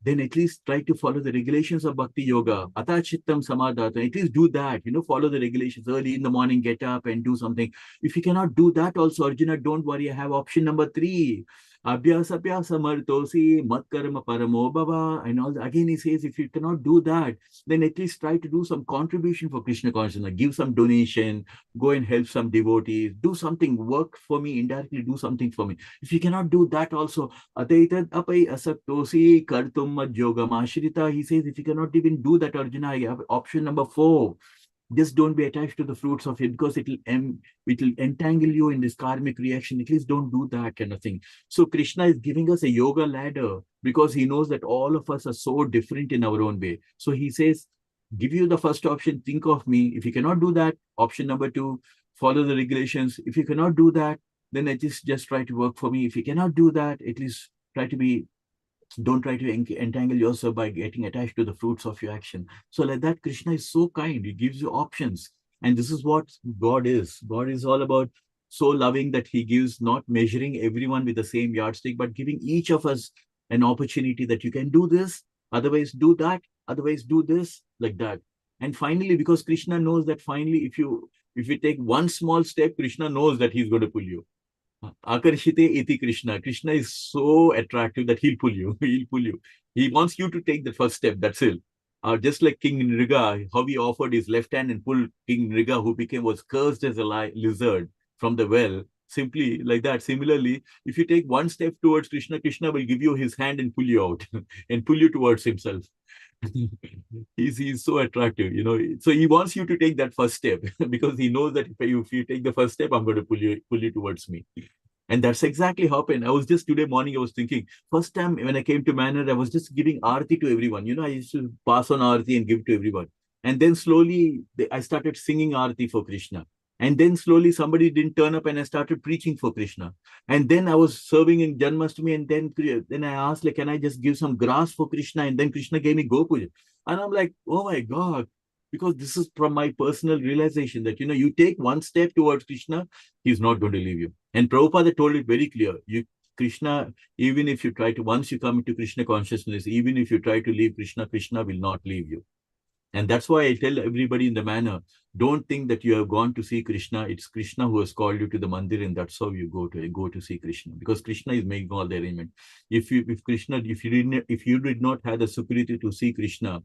Then at least try to follow the regulations of Bhakti Yoga. Atachittam samadhata. At least do that. Follow the regulations. Early in the morning, get up and do something. If you cannot do that also, Arjuna, don't worry. I have option number 3. Abhyasa martosi matkarma paramo bhava. And all, again he says, if you cannot do that, then at least try to do some contribution for Krishna consciousness. Give some donation, go and help some devotees, do something, work for me, indirectly do something for me. If you cannot do that also, Ataitad apai asaktosi kartum madyogam ashrita. He says, if you cannot even do that, Arjuna, I have option number 4. Just don't be attached to the fruits of it, because it will entangle you in this karmic reaction. At least don't do that kind of thing. So Krishna is giving us a yoga ladder because he knows that all of us are so different in our own way. So he says, give you the first option, think of me. If you cannot do that, option number 2, follow the regulations. If you cannot do that, then at least just try to work for me. If you cannot do that, at least don't try to entangle yourself by getting attached to the fruits of your action. So like that, Krishna is so kind. He gives you options. And this is what God is. God is all about so loving that he gives, not measuring everyone with the same yardstick, but giving each of us an opportunity that you can do this, otherwise do that, otherwise do this, like that. And finally, because Krishna knows that finally, if you take one small step, Krishna knows that he's going to pull you. Akarshite iti Krishna. Krishna is so attractive that he'll pull you. He'll pull you. He wants you to take the first step. That's it. Just like King Nriga, how he offered his left hand and pulled King Nriga, who was cursed as a lizard from the well. Simply like that. Similarly, if you take one step towards Krishna, Krishna will give you his hand and pull you out and pull you towards himself. he's so attractive, So he wants you to take that first step because he knows that if you take the first step, I'm going to pull you towards me. And that's exactly how happened. I was just today morning, I was thinking, first time when I came to Manor, I was just giving Aarti to everyone. I used to pass on Aarti and give to everyone. And then slowly I started singing Aarti for Krishna. And then slowly somebody didn't turn up and I started preaching for Krishna. And then I was serving in Janmashtami, and then I asked, like, can I just give some grass for Krishna? And then Krishna gave me Gopuja. And I'm like, oh my God, because this is from my personal realization that, you take one step towards Krishna, he's not going to leave you. And Prabhupada told it very clear. Krishna, even if you try to, once you come into Krishna consciousness, even if you try to leave Krishna, Krishna will not leave you. And that's why I tell everybody in the manner, don't think that you have gone to see Krishna. It's Krishna who has called you to the mandir, and that's how you go to see Krishna, because Krishna is making all the arrangement. If you did not have the superiority to see Krishna,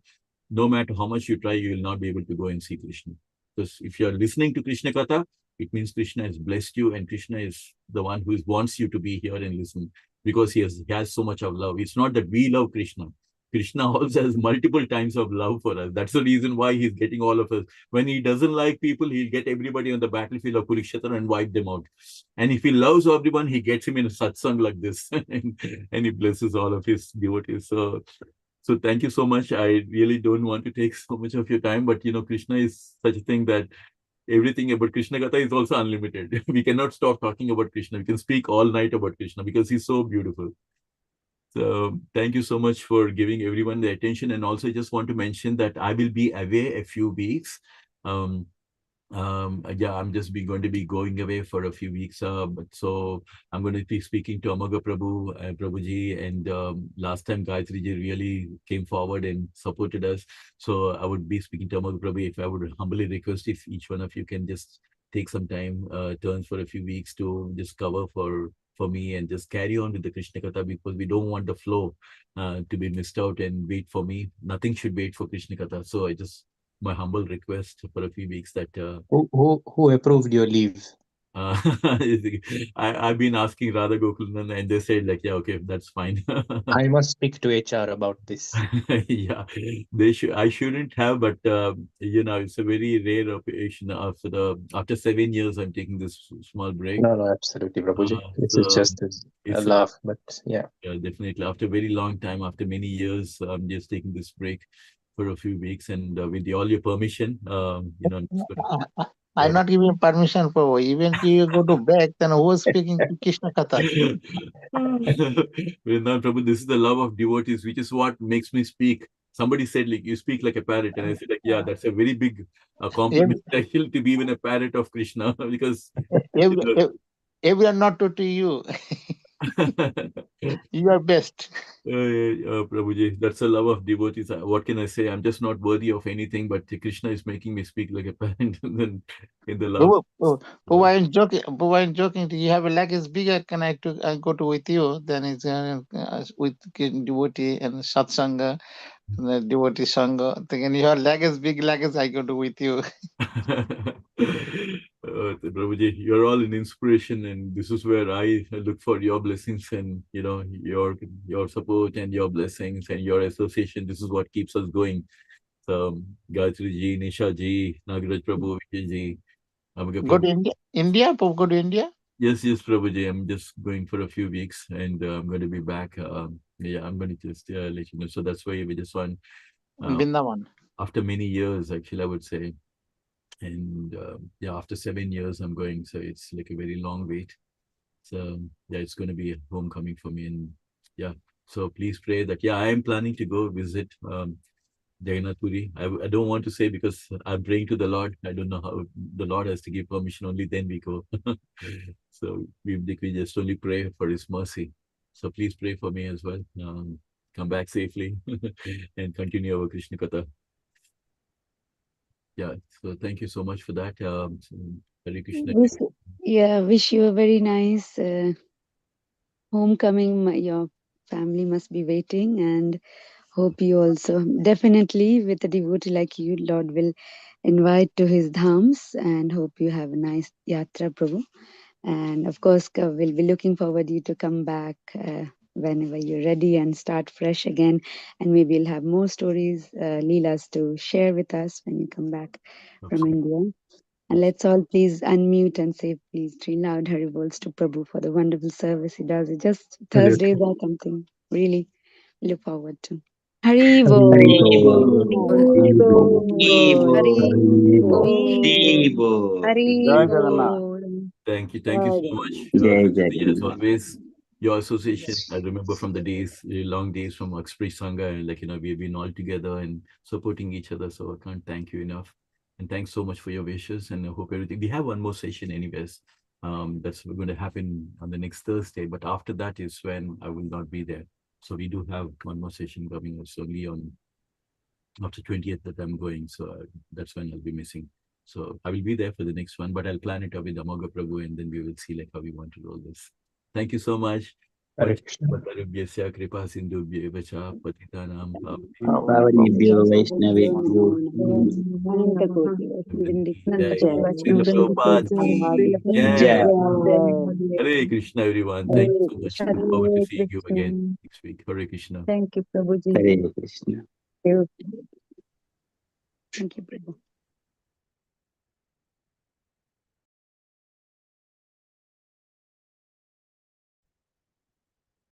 no matter how much you try, you will not be able to go and see Krishna. Because if you are listening to Krishna Katha, it means Krishna has blessed you, and Krishna is the one who wants you to be here and listen, because he has so much of love. It's not that we love Krishna. Krishna also has multiple times of love for us. That's the reason why he's getting all of us. When he doesn't like people, he'll get everybody on the battlefield of Kurukshetra and wipe them out. And if he loves everyone, he gets him in a satsang like this and he blesses all of his devotees. So thank you so much. I really don't want to take so much of your time, but Krishna is such a thing that everything about Krishna Katha is also unlimited. We cannot stop talking about Krishna. We can speak all night about Krishna because he's so beautiful. So thank you so much for giving everyone the attention. And also I just want to mention that I will be away a few weeks. I'm just going to be going away for a few weeks. So I'm going to be speaking to Amaga Prabhuji, and last time Gayatri ji really came forward and supported us. So I would be speaking to Amaga Prabhu. If I would humbly request if each one of you can just take some time, turns for a few weeks to just cover for me and just carry on with the Krishna Katha, because we don't want the flow to be missed out and wait for me. Nothing should wait for Krishna Katha. So my humble request for a few weeks that who approved your leave? I've been asking Radha Gokulan and they said like, yeah, okay, that's fine. I must speak to HR about this. Yeah, they should. I shouldn't have, but it's a very rare occasion. After 7 years, I'm taking this small break. No, no, absolutely, Prabhuji. This is So just a it's laugh, but yeah. definitely after a very long time, after many years, I'm just taking this break for a few weeks, and with all your permission, I'm just going I'm not giving permission for even if you go to back, then who is speaking to Krishna Katha? Vrindavan Prabhu, this is the love of devotees, which is what makes me speak. Somebody said, like, you speak like a parrot. And I said, like, yeah, that's a very big compliment I feel to be even a parrot of Krishna because. Everyone not to you. You are best. Prabhuji, that's a love of devotees. What can I say? I'm just not worthy of anything, but Krishna is making me speak like a parrot in the love. Oh, I'm joking. But I'm joking. You have a leg is bigger. Can I go to with you? Then it's with devotee and satsanga, and the devotee sangha. Then your leg is big. Leg is I go to with you. Prabhuji, you're all an inspiration, and this is where I look for your blessings and your support and your blessings and your association. This is what keeps us going. So, Gayatri ji, Nisha ji, Nagaraj Prabhu, Vijay ji, Amga Go to Prabhu. India. India. Go to India. Yes, Prabhuji. I'm just going for a few weeks, and I'm going to be back. I'm going to just let you know. So that's why we just want. Vrindavan. After many years, actually, I would say. And after 7 years I'm going, so it's like a very long wait. So yeah, it's going to be a homecoming for me. And yeah, so please pray that I am planning to go visit Jagannath Puri. I don't want to say because I'm praying to the Lord. I don't know how the Lord has to give permission, only then we go. So we just only pray for his mercy. So please pray for me as well. Come back safely and continue our Krishna Katha. Yeah, so thank you so much for that. Hare Krishna. Wish you a very nice homecoming. Your family must be waiting, and hope you also definitely with a devotee like you, Lord will invite to his dhams, and hope you have a nice yatra, Prabhu. And of course, we'll be looking forward you to come back whenever you're ready and start fresh again. And maybe you'll have more stories, Leelas to share with us when you come back from India. And let's all please unmute and say please 3 loud Hari Bols to Prabhu for the wonderful service he does. It just Thursdays or something really look forward to. Hari Bol. Hari Bol. Hari Bol. Thank you so much. As always, your association, I remember from the days, long days from Express Sangha, and we've been all together and supporting each other. So I can't thank you enough. And thanks so much for your wishes, and I hope everything. We have one more session anyways. That's going to happen on the next Thursday, but after that is when I will not be there. So we do have one more session coming. It's only on after 20th that I'm going. So that's when I'll be missing. So I will be there for the next one, but I'll plan it out with Amoga Prabhu, and then we will see like how we want to roll this. Thank you so much. Kripa Sindhu Patitanam Pavanebhyo Vaishnavebhyo Jai. Hare Krishna, everyone. Thank you so much. Look forward to seeing you again next week. Hare Krishna. Thank you, Prabhuji. Hare Krishna. Thank you, Prabhu.